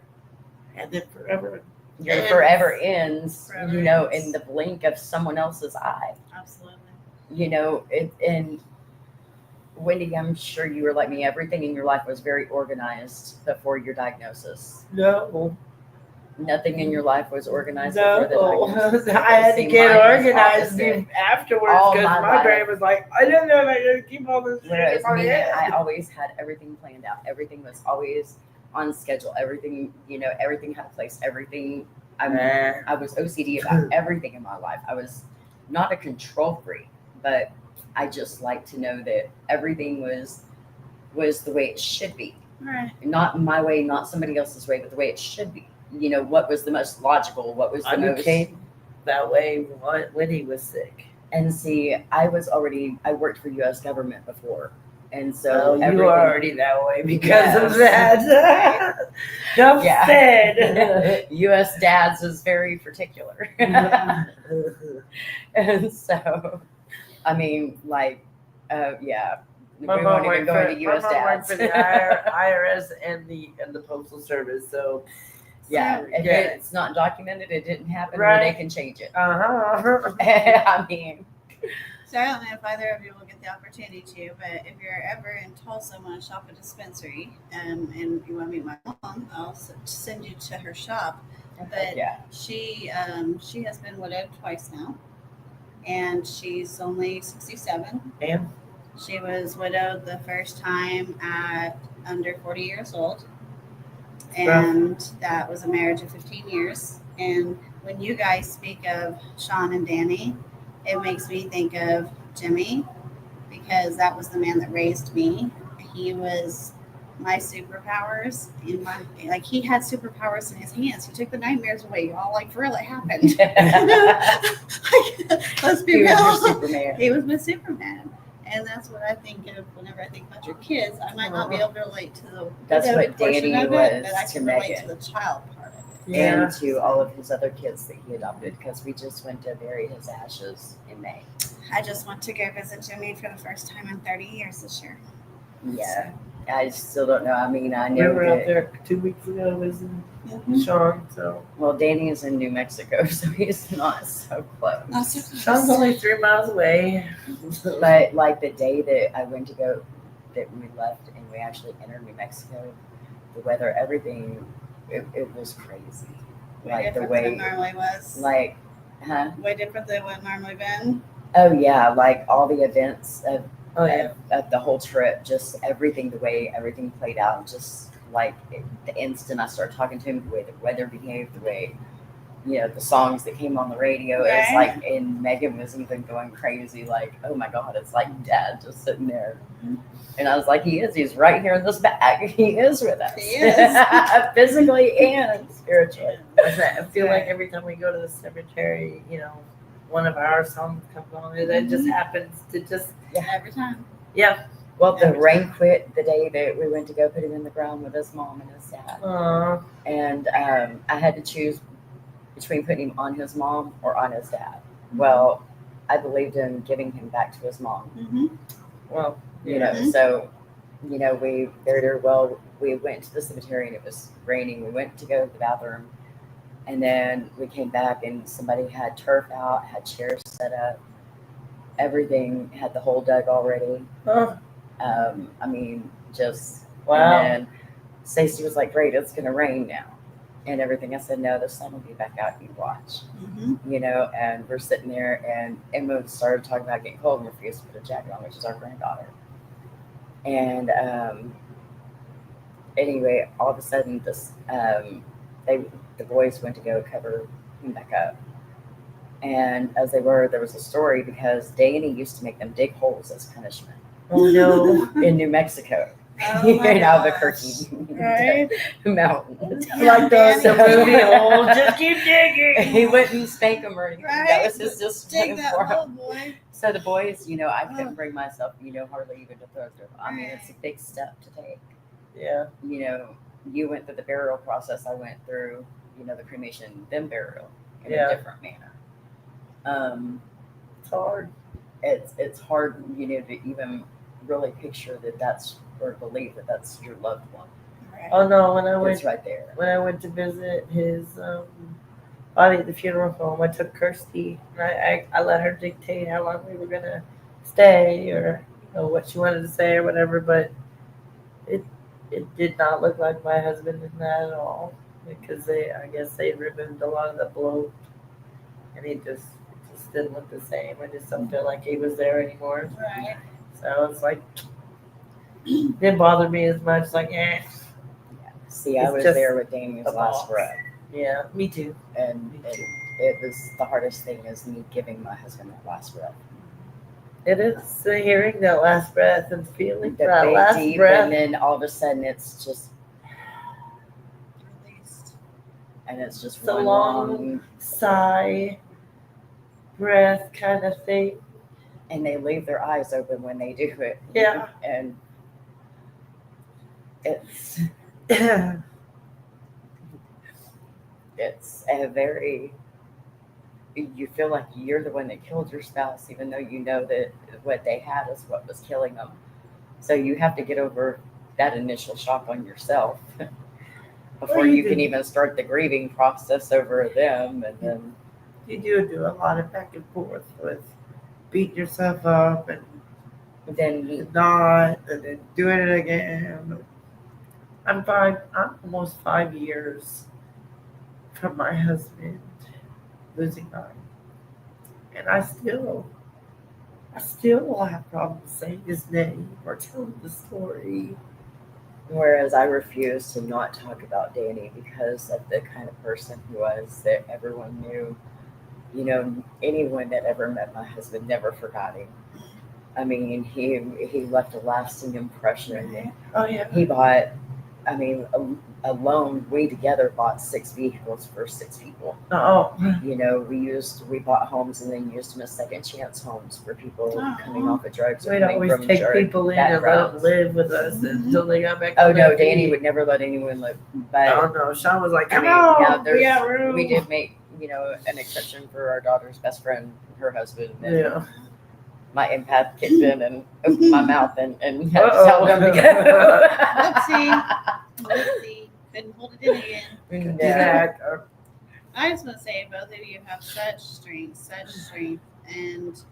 And then forever. Your Ends. forever ends, Forever ends. in the blink of someone else's eye. Absolutely. And Wendy, I'm sure you were like me. Everything in your life was very organized before your diagnosis. No. Nothing in your life was organized No, before the diagnosis. I had to See, get mine was organized opposite. afterwards All because my my life. brain was like, I didn't know if I could keep all this shit Whereas in my me, head. I always had everything planned out. Everything was always on schedule. Everything, everything had a place. Everything. I was OCD about everything in my life. I was not a control freak, but I just like to know that everything was the way it should be. Right. Not my way, not somebody else's way, but the way it should be. What was the most logical? What was the I most? became that way when he was sick. And see, I worked for U.S. government before. And so So you everything- were already that way because of Yes. that. Enough Yeah. said. U.S. dads is very particular. And so, I mean, yeah. My we mom won't even worked go for, into U.S. my mom worked dads. for the IRS and the Postal Service. So Yeah, if Yeah. it's not documented, it didn't happen, Right. or they can change it. uh-huh. I mean, So I don't know if either of you will get the opportunity to, but if you're ever in Tulsa and want to shop a dispensary, and you want to meet my mom, I'll send you to her shop. But yeah, she has been widowed twice now, and she's only 67. And She was widowed the first time at under 40 years old, and that was a marriage of 15 years. And when you guys speak of Sean and Danny, it makes me think of Jimmy, because that was the man that raised me. He was my superpowers in my, like, he had superpowers in his hands. He took the nightmares away, y'all. Like, for real, it happened. Let's be He was real. your Superman. He was my Superman. And that's what I think of whenever I think about your kids. I might not be able to relate to the That's widow what portion Danny of it, was but I to can relate Megan. to the child part of it. Yeah. And to all of his other kids that he adopted, because we just went to bury his ashes in May. I just want to go visit Jimmy for the first time in 30 years this year. Yeah, I still don't know. I mean, I We know were out that. there 2 weeks ago visiting Mm-hmm. Sean, so Well, Danny is in New Mexico, so he's not so close. Sean's only 3 miles away. But like the day that I went to go, that we left and we actually entered New Mexico, the weather, everything, it was crazy. Way Like the different than it way, normally was. like, huh? Way different than what normally been. Oh yeah, like all the events of, Oh yeah. of the whole trip, just everything, the way everything played out, just like the instant I started talking to him, the way the weather behaved, the way, you know, the songs that came on the radio, it was Right. like, and Megan was even going crazy, like, oh my God, it's like Dad just sitting there. And I was like, he's right here in this bag. He is with us. He is. Physically and spiritually. I feel like every time we go to the cemetery, you know, one of our songs comes on, and it just happens to just, Every time. yeah. Well, the Every rain quit the day that we went to go put him in the ground with his mom and his dad. And I had to choose between putting him on his mom or on his dad. Well, I believed in giving him back to his mom. Mm-hmm. Well, You know, so, you know, we buried her. Well, we went to the cemetery and it was raining. We went to go to the bathroom, and then we came back and somebody had turf out, had chairs set up, everything, had the hole dug already. I mean, just, wow. and then Stacey was like, great, it's going to rain now and everything. I said, no, the sun will be back out. You watch, you know, and we're sitting there, and Emma started talking about getting cold and refused to put a jacket on, which is our granddaughter. And anyway, all of a sudden, this the boys went to go cover him back up. And as they were, there was a story because Danny used to make them dig holes as punishment Oh no. in New Mexico, Oh my in gosh. Albuquerque Right? mountain. Like the movie, oh, just keep digging. He wouldn't spank them or anything. That Right? was his discipline Dig that for hole, him. boy. So the boys, you know, I couldn't bring myself, you know, hardly even to throw through. I mean, it's a Right. big step to take. Yeah. You know, you went through the burial process. I went through, you know, the cremation, then burial in Yeah. a different manner. It's hard. It's hard, you know, to even really picture that that's, or believe that that's your loved one. Right. Oh no, when I went It's right there. to visit his body at the funeral home, I took Kirsty and I let her dictate how long we were gonna stay, or you know, what she wanted to say or whatever, but it did not look like my husband in that at all, because I guess they removed a lot of the bloat, and it just didn't look the same. I just don't feel like he was there anymore. Right. So it's like didn't bother me as much. Like, eh. See, I It's was just there with Damien's a last box. breath. Yeah, me too. And it was the hardest thing, is me giving my husband that last breath. It is hearing that last breath and feeling The that big last deep, breath. and then all of a sudden it's just, Released. and it's just So one long. Sigh, breath kind of thing. and they leave their eyes open when they do it. Yeah. And it's a very, you feel like you're the one that killed your spouse, even though you know that what they had is what was killing them. So you have to get over that initial shock on yourself before Well, you you can do. even start the grieving process over them. And then, You do a lot of back and forth with beating yourself up and not, and then doing it again. I'm almost 5 years from my husband losing mine, and I still have problems saying his name or telling the story. whereas I refuse to not talk about Danny because of the kind of person he was, that everyone knew. You know, anyone that ever met my husband never forgot him. I mean, he left a lasting impression. Oh yeah. He bought, I mean, alone, we together bought 6 vehicles for 6 people. Oh. You know, we bought homes and then used them as second chance homes for people coming off of drugs. Or We'd coming always from take drug people in and let them backgrounds. live with us until they got back. Oh on their no, Danny feet. would never let anyone live. But Oh no, Sean was like, I come mean, on, yeah, we got room. we did make, you know, an exception for our daughter's best friend, her husband. And Yeah. my empath kicked in and opened my mouth and had to tell them to go. Whoopsie. Couldn't hold it in again. Yeah. I just want to say both of you have such strength, and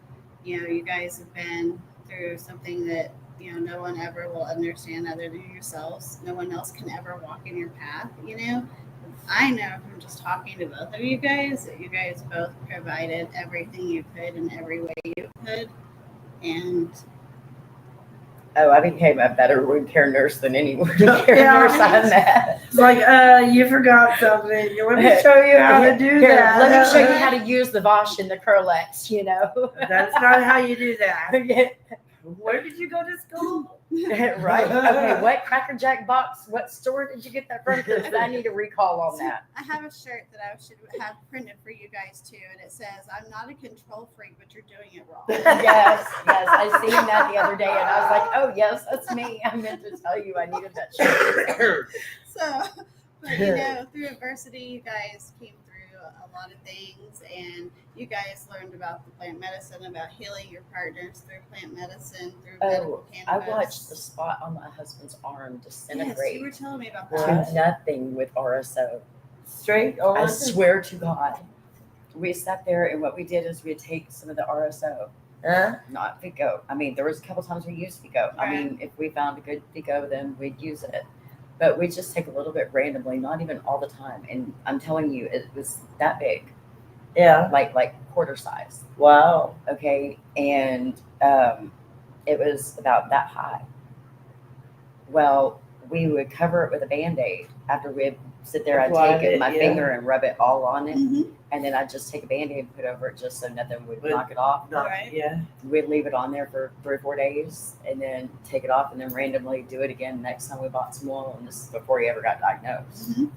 you know, you guys have been through something that, you know, no one ever will understand other than yourselves. No one else can ever walk in your path, you know. I know from just talking to both of you guys that you guys both provided everything you could in every way you could, and Oh, I became a better wound care nurse than any wound care nurse I met. It's like, you forgot something. You want me to show you how to do Here, that? let me show you how to use the Vosh and the Curlex, you know. That's not how you do that. Where did you go to school? Right. Okay, what Cracker Jack box, what store did you get that from? Because I need a recall on that. I have a shirt that I should have printed for you guys too, and it says, "I'm not a control freak, but you're doing it wrong." Yes, I seen that the other day and I was like, oh yes, that's me. I meant to tell you I needed that shirt. So, but you know, through adversity, you guys came through a lot of things, and you guys learned about the plant medicine, about healing your partners through plant medicine, through medical I cannabis. watched the spot on my husband's arm Yes, disintegrate you were telling me about to that. nothing with RSO. Straight I on. swear to God. We sat there and what we did is we'd take some of the RSO, Huh? not Fico. I mean, there was a couple times we used Fico. I Right. mean, if we found a good Fico, then we'd use it. But we just take a little bit randomly, not even all the time. And I'm telling you, it was that big, Yeah. like quarter size. Wow. Okay. And it was about that high. Well, we would cover it with a Band-Aid. After we'd sit there, I'd Apply take it, it, my yeah. finger and rub it all on it. Mhm. And then I'd just take a Band-Aid and put over it just so nothing would Would- knock it off. Not, Right. Yeah. We'd leave it on there for 3 or 4 days and then take it off and then randomly do it again next time we bought some oil. And this is before he ever got diagnosed, Mhm.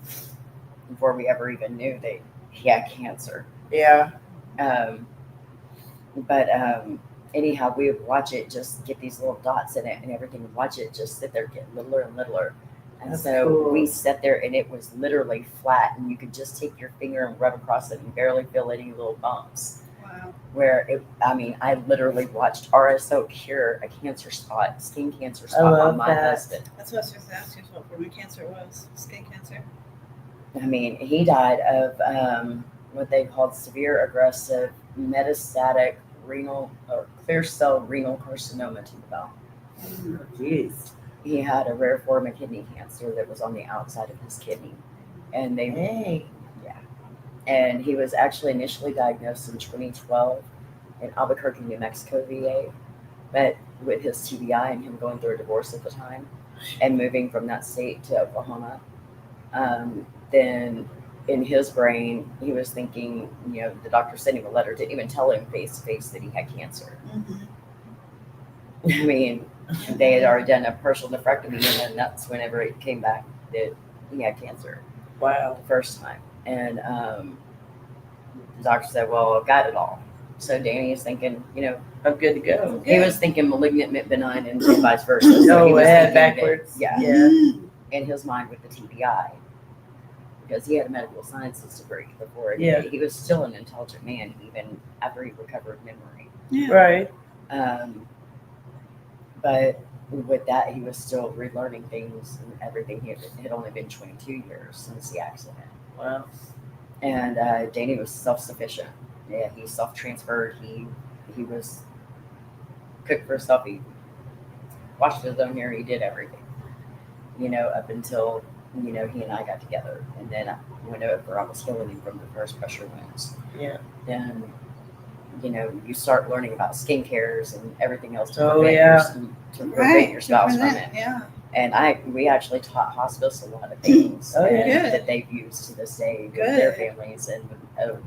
before we ever even knew that he had cancer. Yeah. But anyhow, we would watch it just get these little dots in it and everything, and watch it just sit there get littler and littler. And That's so cool. we sat there and it was literally flat and you could just take your finger and rub across it and barely feel any little bumps. Wow. Where it, I mean, I literally watched RSO cure a cancer spot, skin cancer spot love on my that. husband. That's what I was just asking what form of cancer it was. Skin cancer. I mean, he died of what they called severe aggressive metastatic renal or clear cell renal carcinoma to the bone. Jeez. He had a rare form of kidney cancer that was on the outside of his kidney. And they, Hey. and he was actually initially diagnosed in 2012 in Albuquerque, New Mexico VA. But with his TBI and him going through a divorce at the time and moving from that state to Oklahoma, then in his brain, he was thinking, you know, the doctor sent him a letter, didn't even tell him face to face that he had cancer. I mean, they had already done a partial nephrectomy, and then that's whenever it came back that he had cancer Wow. the first time. And the doctor said, well, I've got it all. So Danny is thinking, you know, I'm good to go. he was thinking malignant meant benign and vice versa. So No, he was head thinking that- backwards. yeah, Yeah. in his mind with the TBI. Because he had a medical sciences degree before. And Yeah. he was still an intelligent man even after he recovered memory. Right. But with that, he was still relearning things and everything. It had only been 22 years since the accident. Wow. And Danny was self-sufficient. Yeah, he self-transferred. He was cooked for himself. He washed his own hair. He did everything, you know, up until, you know, he and I got together. And then whenever I was healing him from the first pressure wounds, Yeah. then, you know, you start learning about skin cares and everything else to Oh, prevent, yeah. to prevent your spouse from it. Yeah. And we actually taught hospice a lot of things Oh, yeah. and Good. that they've used to this day with Good. their families and with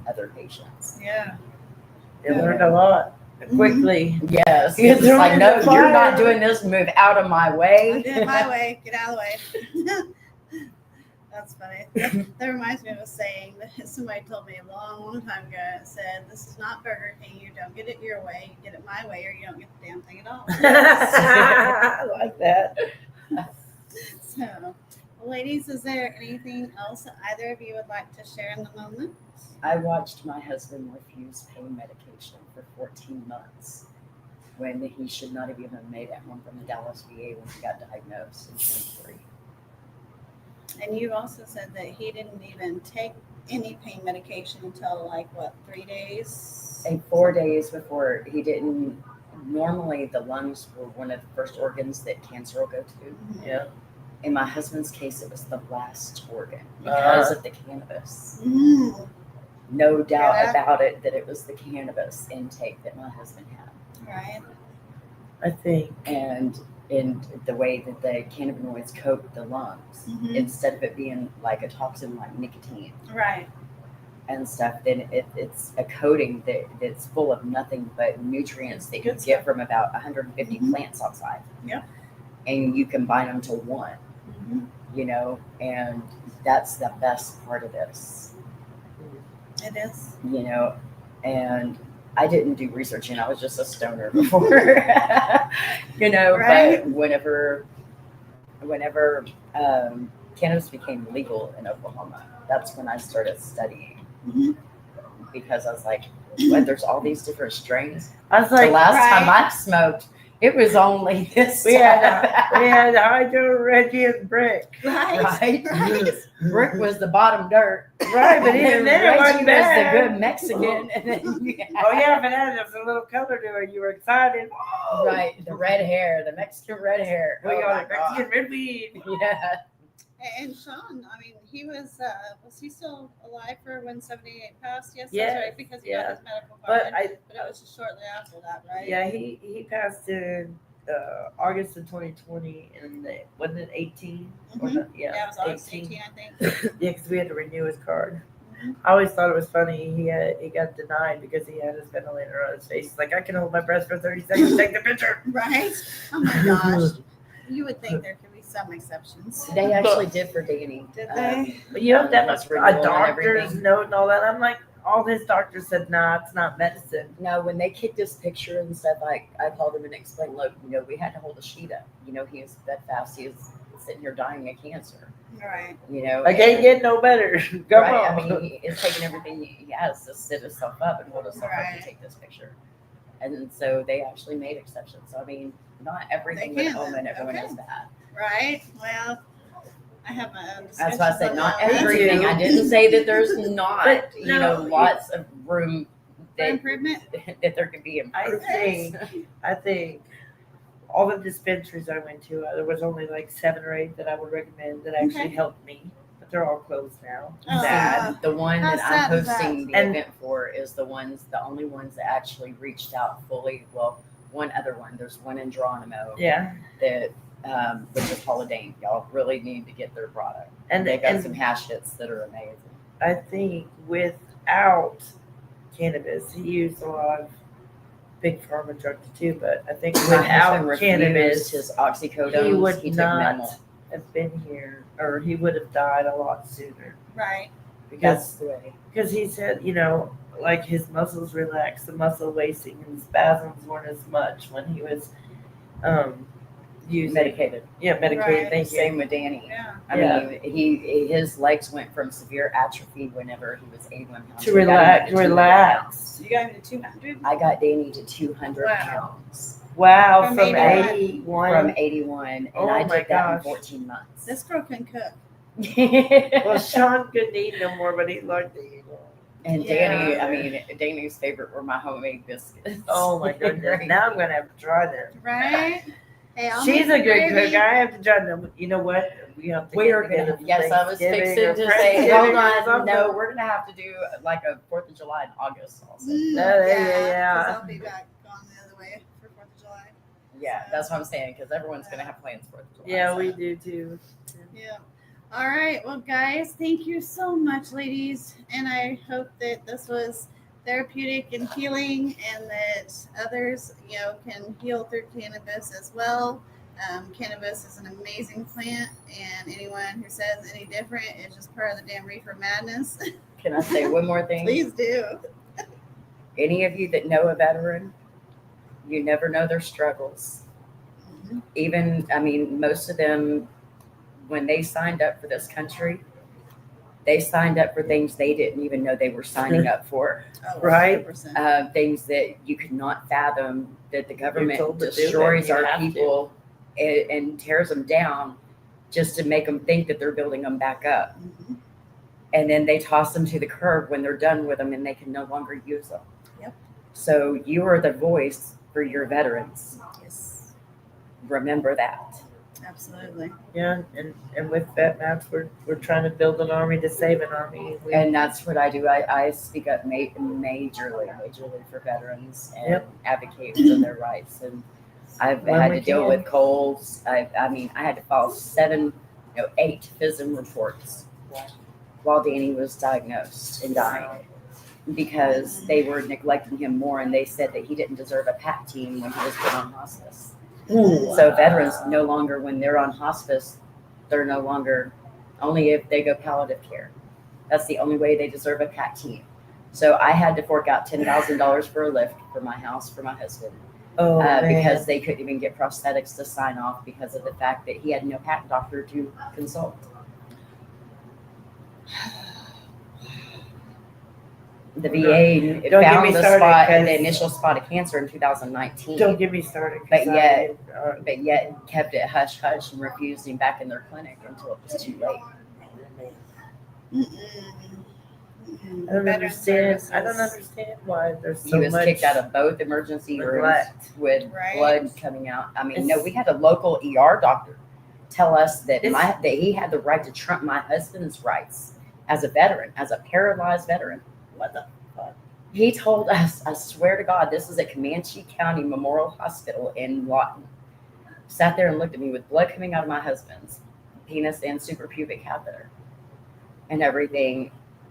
other patients. Yeah. They learned a lot. quickly. Yes. You It's throw like, in no, the you're not fire. doing this. Move out of my way. Get my way. Get out of the way. That's funny. That reminds me of a saying that somebody told me a long time ago. It said, "This is not Burger King. You don't get it your way. You get it my way, or you don't get the damn thing at all." I like that. So, ladies, is there anything else that either of you would like to share in the moment? I watched my husband refuse pain medication for 14 months when he should not have even made it home from the Dallas VA when he got diagnosed in 23. And you also said that he didn't even take any pain medication until 3 days? And 4 days before he didn't. Normally, the lungs were one of the first organs that cancer will go to. Yeah. In my husband's case, it was the last organ because of the cannabis. Mm, No doubt Yeah. about it that it was the cannabis intake that my husband had. right. I think. And in the way that the cannabinoids coat the lungs, Mhm. instead of it being like a toxin like nicotine Right. and stuff, then it's a coating that's full of nothing but nutrients that you Good get stuff. from about 150 Mhm. plants outside. Yep. And you combine them to one, and that's the best part of this, It is. and I didn't do research, and I was just a stoner before, Right. but whenever cannabis became legal in Oklahoma, that's when I started studying, Mhm. because I was like, what, there's all these different strains. I was The like, last right. time I smoked, it was only this we had time. hydro, Reggie, and Brick. Right. Right? Right. Brick was the bottom dirt. Right, but even then it Reggie wasn't was bad. the good Mexican. And then Oh yeah, if it had just a little color to it, you were excited. Whoa! Right, the red hair, the Mexican red hair. We Oh got my it. Mexican God. red weed. Yeah. And Sean, I mean, he was he still alive for when 78 passed? Yes, Yes, that's right, because he yeah. got his medical card. But But it was just shortly after that, right? yeah, he passed in August of 2020, and wasn't it 18? Or Mhm. not? Yeah, it was August 18, I think. Yeah, because we had to renew his card. Mhm. I always thought it was funny. He got denied because he had his ventilator on his face. He's like, I can hold my breath for 30 seconds. Take the picture. Right? Oh my gosh. You would think there could be some exceptions. They actually did for Danny. Did they? But you have to have That's a renewal and doctor's everything. note and all that. I'm like, all his doctors said, nah, it's not medicine. No, when they kicked his picture and stuff, I called him and explained, look, we had to hold a sheet up. He was bedfast. He was sitting here dying of cancer. Right. I can't get no better. Come Right. on. I mean, it's taking everything he has to sit himself up and hold himself up Right. and take this picture. And so they actually made exceptions. So, I mean, not everything They with can, home and everyone okay. is bad. Right. Well, I have my own That's why I said discussions not on that. everything. I didn't say that there's not, But no, lots of room For that, improvement? that there could be I improvements. think all the dispensaries I went to, there was only like 7 or 8 that I would recommend that actually Okay. helped me. But they're all closed now. Oh. Sad. The one How that I'm sad is that? hosting the And- event for is the only ones that actually reached out fully. Well, one other one. There's one in Geronimo Yeah. that which is Paula Dane. Y'all really need to get their product. And They got and some hash hits that are amazing. I think without cannabis, he used a lot of big pharma drugs too. But I think My husband without refused cannabis, his oxycodone. he would took not minimal. have been here, or he would have died a lot sooner. Right. That's the way. Because he said, like his muscles relaxed, the muscle wasting and spasms weren't as much when he was using Medicated. Yeah, medicated. Right. Thank you. Same with Danny. Yeah. I Yeah. mean, his legs went from severe atrophy whenever he was 81 pounds. To We got him to 200 relax. pounds. So you got him to 200? I got Danny to 200 Wow. pounds Wow, From from 81. 81. from 81, and Oh I my did that in gosh. 14 months. This girl can cook. Well, Sean couldn't eat no more, but he liked to eat. And Yeah. Danny's favorite were my homemade biscuits. Oh my goodness! Right. Now I'm gonna have to try them. Right? Hey, I'll She's make a good gravy. cook. I have to try them. You know what? We have to. We get are together gonna. for Yes, I was Thanksgiving fixing or to say. Friendsgiving Hold or on. something. No, we're gonna have to do like a 4th of July in August also. Mm, Yeah. 'cause I'll be back gone the other way for 4th of July. Yeah, that's what I'm saying because everyone's gonna have plans for 4th of July. Yeah, so. we do too. Yeah. All right. Well, guys, thank you so much, ladies. And I hope that this was therapeutic and healing, and that others, can heal through cannabis as well. Cannabis is an amazing plant, and anyone who says any different is just part of the damn reefer madness. Can I say one more thing? Please do. Any of you that know a veteran, you never know their struggles. Mm-hmm. Even, most of them, when they signed up for this country, they signed up for things they didn't even know they were signing up for. Oh, Right. 100%. Things that you could not fathom, that the government told to do destroys them, you our have to. people and tears them down just to make them think that they're building them back up. Mhm. And then they toss them to the curb when they're done with them and they can no longer use them. Yep. So you are the voice for your veterans. Yes, Remember that. absolutely. Yeah, and with VetMats, we're trying to build an army to save an army. And that's what I do. I speak up majorly for veterans and Yep. advocate for their rights. And I've When had we to deal can. with colds. I had to file 8 FISM reports while Danny was diagnosed and dying because they were neglecting him more, and they said that he didn't deserve a PAC team when he was put on hospice. Ooh, So veterans no longer, when they're on hospice, they're no longer, only if they go palliative care. That's the only way they deserve a PAC team. So I had to fork out $10,000 for a lift for my house for my husband because they couldn't even get prosthetics to sign off because of the fact that he had no PAC doctor to consult. The VA Don't get me found the started, spot, 'cause- the initial spot of cancer in 2019. Don't get me started. 'Cause But yet kept it hush hush and refused him back in their clinic until it was too late. I don't understand why there's He so was much kicked out of both emergency rooms neglect. with Right. blood coming out. It's- No, we had a local ER doctor tell us that It's- that he had the right to trump my husband's rights as a veteran, as a paralyzed veteran. What the fuck? He told us, I swear to God, this is at Comanche County Memorial Hospital in Lawton. Sat there and looked at me with blood coming out of my husband's penis and suprapubic catheter and everything,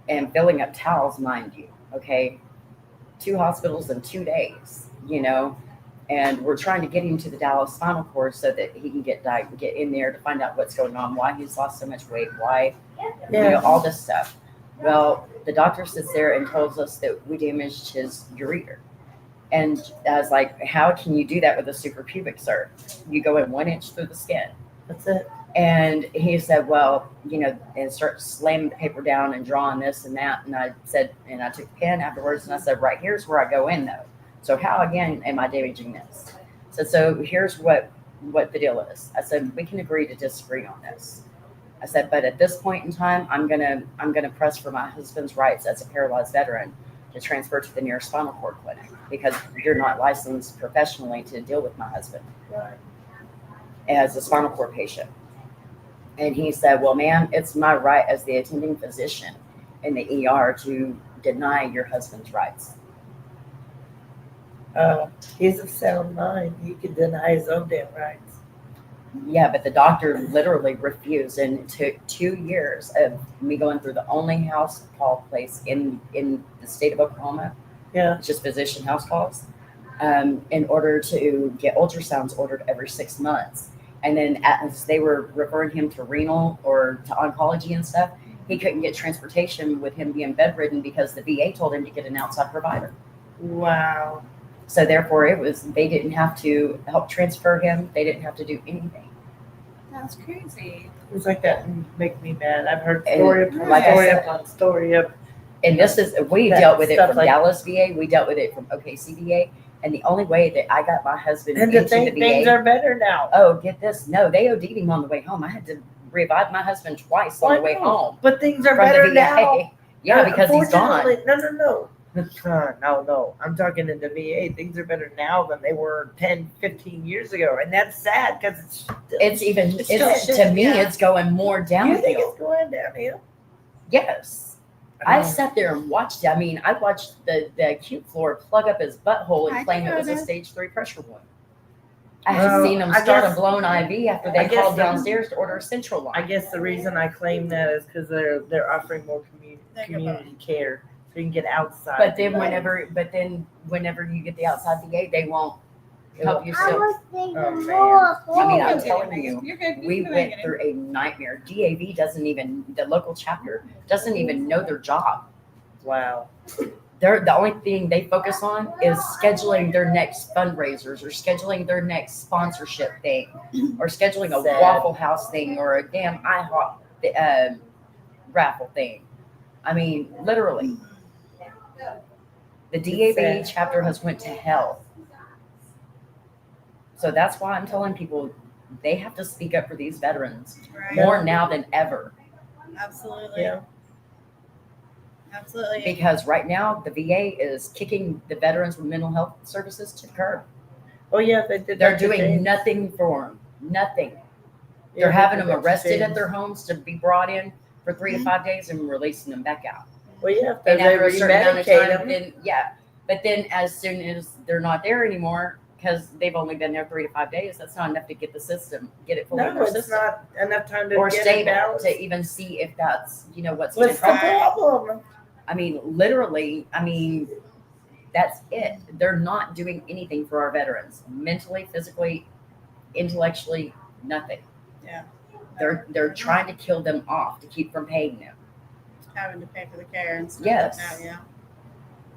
and filling up towels, mind you. Okay, 2 hospitals in 2 days, and we're trying to get him to the Dallas spinal cord so that he can get in there to find out what's going on, why he's lost so much weight, why, all this stuff. Well, the doctor sits there and tells us that we damaged his ureter. And I was like, how can you do that with a suprapubic, sir? You go in 1 inch through the skin. That's it. And he said, well, and start slamming the paper down and drawing this and that. And I said, and I took the pen afterwards and I said, right, here's where I go in though. So how again am I damaging this? So here's what the deal is. I said, we can agree to disagree on this. I said, but at this point in time, I'm gonna press for my husband's rights as a paralyzed veteran to transfer to the nearest spinal cord clinic because you're not licensed professionally to deal with my husband as a spinal cord patient. And he said, well, ma'am, it's my right as the attending physician in the ER to deny your husband's rights. He's of sound mind. He can deny his own damn rights. Yeah, but the doctor literally refused, and it took 2 years of me going through the only house call place in the state of Oklahoma. Yeah. It's just physician house calls, in order to get ultrasounds ordered every 6 months. And then as they were referring him to renal or to oncology and stuff, he couldn't get transportation with him being bedridden because the VA told him to get an outside provider. Wow. So therefore they didn't have to help transfer him. They didn't have to do anything. That's crazy. Things like that make me mad. I've heard And story upon like I story said- upon story of And this is, we That dealt with it stuff from like- Dallas VA. We dealt with it from OKC VA. And the only way that I got my husband and into to think the things VA. are better now. Oh, get this. No, they OD'd him on the way home. I had to revive my husband twice on the way home. But things are from the better VA. now. Yeah, because he's gone. Unfortunately- No. No. I'm talking in the VA. Things are better now than they were 10, 15 years ago. And that's sad because It's still to shit, me, yeah. it's going more you think downhill. it's going downhill? Yes. I sat there and watched it. I watched the acute floor plug up his butthole and I claim it was a could've. stage 3 pressure wound. I had Well, seen him I start guess- a blown IV after I they guess called the- downstairs to order a central line. I guess the reason I claim that is because they're offering more Think community care so you can get outside. But then whenever you get the outside VA, they won't help you still. I mean, I'm telling you, You're good. we went through a nightmare. DAV the local chapter doesn't even know their job. Wow. The only thing they focus on is scheduling their next fundraisers or scheduling their next sponsorship thing or scheduling a Sad. Waffle House thing or a damn IHOP raffle thing. I mean, literally. The DAV chapter has went to hell. So that's why I'm telling people they have to speak up for these veterans more now than ever. Absolutely. Yeah. Absolutely. Because right now the VA is kicking the veterans with mental health services to the curb. Oh yeah, they did. They're that to doing James. nothing for them. Nothing. Yeah, They're they having did them that to arrested at James. their homes to be brought in for 3 to 5 days and releasing them back out. Well, yeah, if And they after a certain amount of remedicate time, them. but then as soon as they're not there anymore, because they've only been there 3 to 5 days, that's not enough to get it fully in No, their it's system. not enough time to Or get it stable balanced. to even see if that's, what's What's the problem? I mean, literally, that's it. They're not doing anything for our veterans. Mentally, physically, intellectually, nothing. Yeah. They're trying to kill them off to keep from paying them. Having to pay for the care and stuff Yes. like that. Yeah.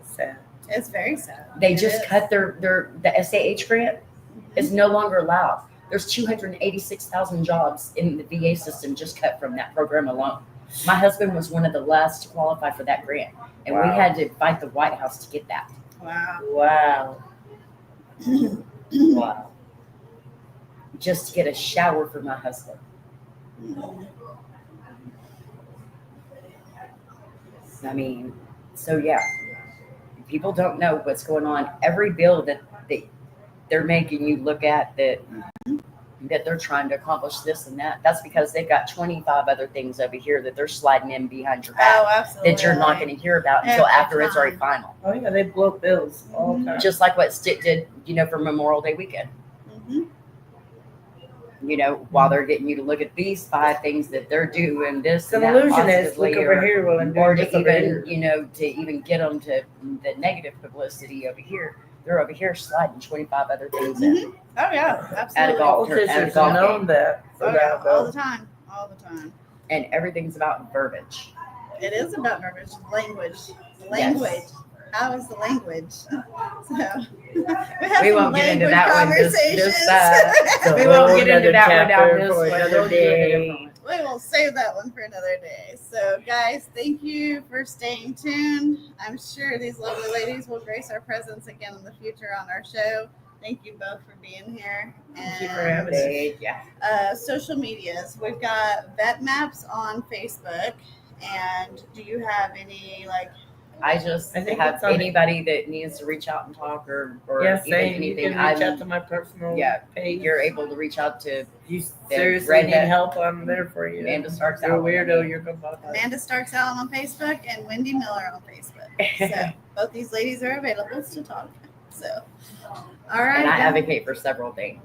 Sad. It's very sad. They It just is. cut the SAH grant is no longer allowed. There's 286,000 jobs in the VA system just cut from that program alone. My husband was one of the last to qualify for that grant, and we Wow. had to fight the White House to get that. Wow. Wow. Wow. Just to get a shower for my husband. I mean, so yeah, people don't know what's going on. Every bill that they're making you look at that they're trying to accomplish this and that, that's because they've got 25 other things over here that they're sliding in behind your back Oh, absolutely. that you're not going to hear about until Every after it's already time. final. Oh yeah, they blow bills all the time. Just like what Stick did, for Memorial Day weekend. Mhm. While they're getting you to look at these 5 things that they're doing, this It's an and that illusionist. Look positively, over here while I'm or doing to this over even, here. to even get them to the negative publicity over here. They're over here sliding 25 other things in. Oh yeah, absolutely. golf tour- at a Politicians golf have known game. that. Oh yeah, all the time. All the time. And everything's about verbiage. It is about verbiage, language. Language. How is the language? So we have We some won't get into language that one. conversations. We won't get into Another that one down chapter this for one. another We'll do it a day. different one. We will save that one for another day. So, guys, thank you for staying tuned. I'm sure these lovely ladies will grace our presence again in the future on our show. Thank you both for being here. Thank you for having us. Thank ya. Social medias. We've got Vet Maps on Facebook. And do you have any, I just I think have it's on- anybody that needs to reach out and talk or Yeah, even same. You anything. can reach out to my personal page. You're able to reach out to You the seriously redhead. need help, I'm there for you. Amanda Starks You're a out. weirdo, you're gonna bother. Amanda Starks Allen on Facebook and Wendy Miller on Facebook. So both these ladies are available to talk. So, all right. And I then. advocate for several things.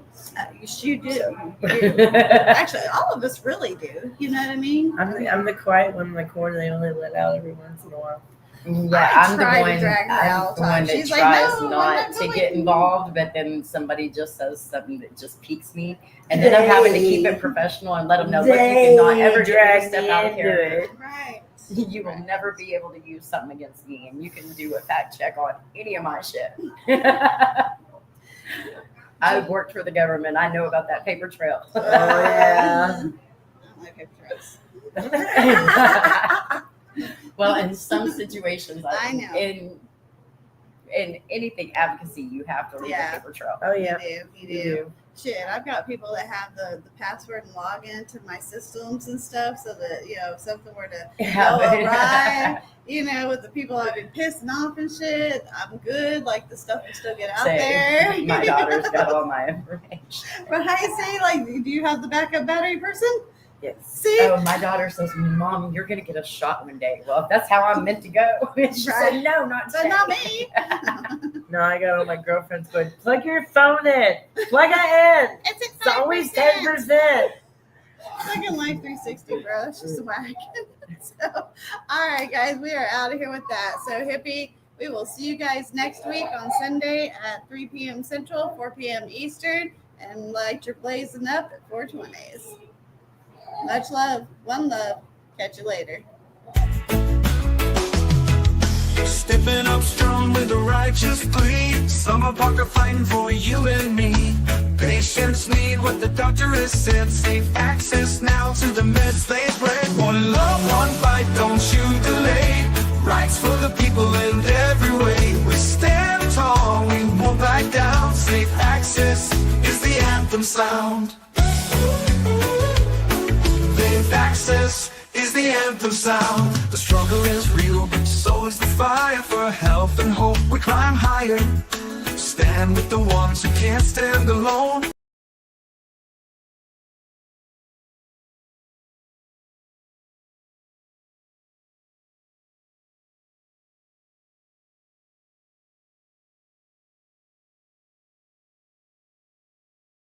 You do. You do. Actually, all of us really do. You know what I mean? I'm the quiet one in the corner. They only let out every once in a while. Yeah, I I'm the try to one. drag her out all I'm the the time. one that She's like, tries "No, I'm not not to going." get involved, but then somebody just says something that just piques me, and then I'm having to keep it professional and let them know, look, you cannot ever drag step me out of into character. it. Right. You will never be able to use something against me, and you can do a fact check on any of my shit. I've worked for the government. I know about that paper trail. Oh yeah. I don't like paper trails. Well, in some situations, I know. In anything advocacy, you have to leave Yeah. a paper trail. Oh yeah. You do. Shit, I've got people that have the password and login to my systems and stuff so that, if something were to go awry, with the people I've been pissing off and shit, I'm good. Like, the stuff will still get out there. My daughter's got all my information. But how you say, do you have the backup battery person? Yes. See? Oh, my daughter says, Mom, you're going to get a shot one day. Well, if that's how I'm meant to go. And she Right. said, no, not But today. not me. No, I got all my girlfriends going, plug your phone in. Plug it in. It's It's always 10%. 10%. Fucking Live360, bro. It's just whack. So, all right, guys, we are out of here with that. So, Hippie, we will see you guys next week on Sunday at 3 p.m. Central, 4 p.m. Eastern, and light your blazing up at 420s. Much love, one love. Catch you later. Stepping up strong with a righteous plea. Summer Parker fighting for you and me. Patients need what the doctor has said. Safe access now to the meds they've read. One love, one fight, don't you delay. Rights for the people in every way. We stand tall, we won't back down. Safe access is the anthem sound. Safe access is the anthem sound. The struggle is real, so is the fire for health and hope. We climb higher, stand with the ones who can't stand alone.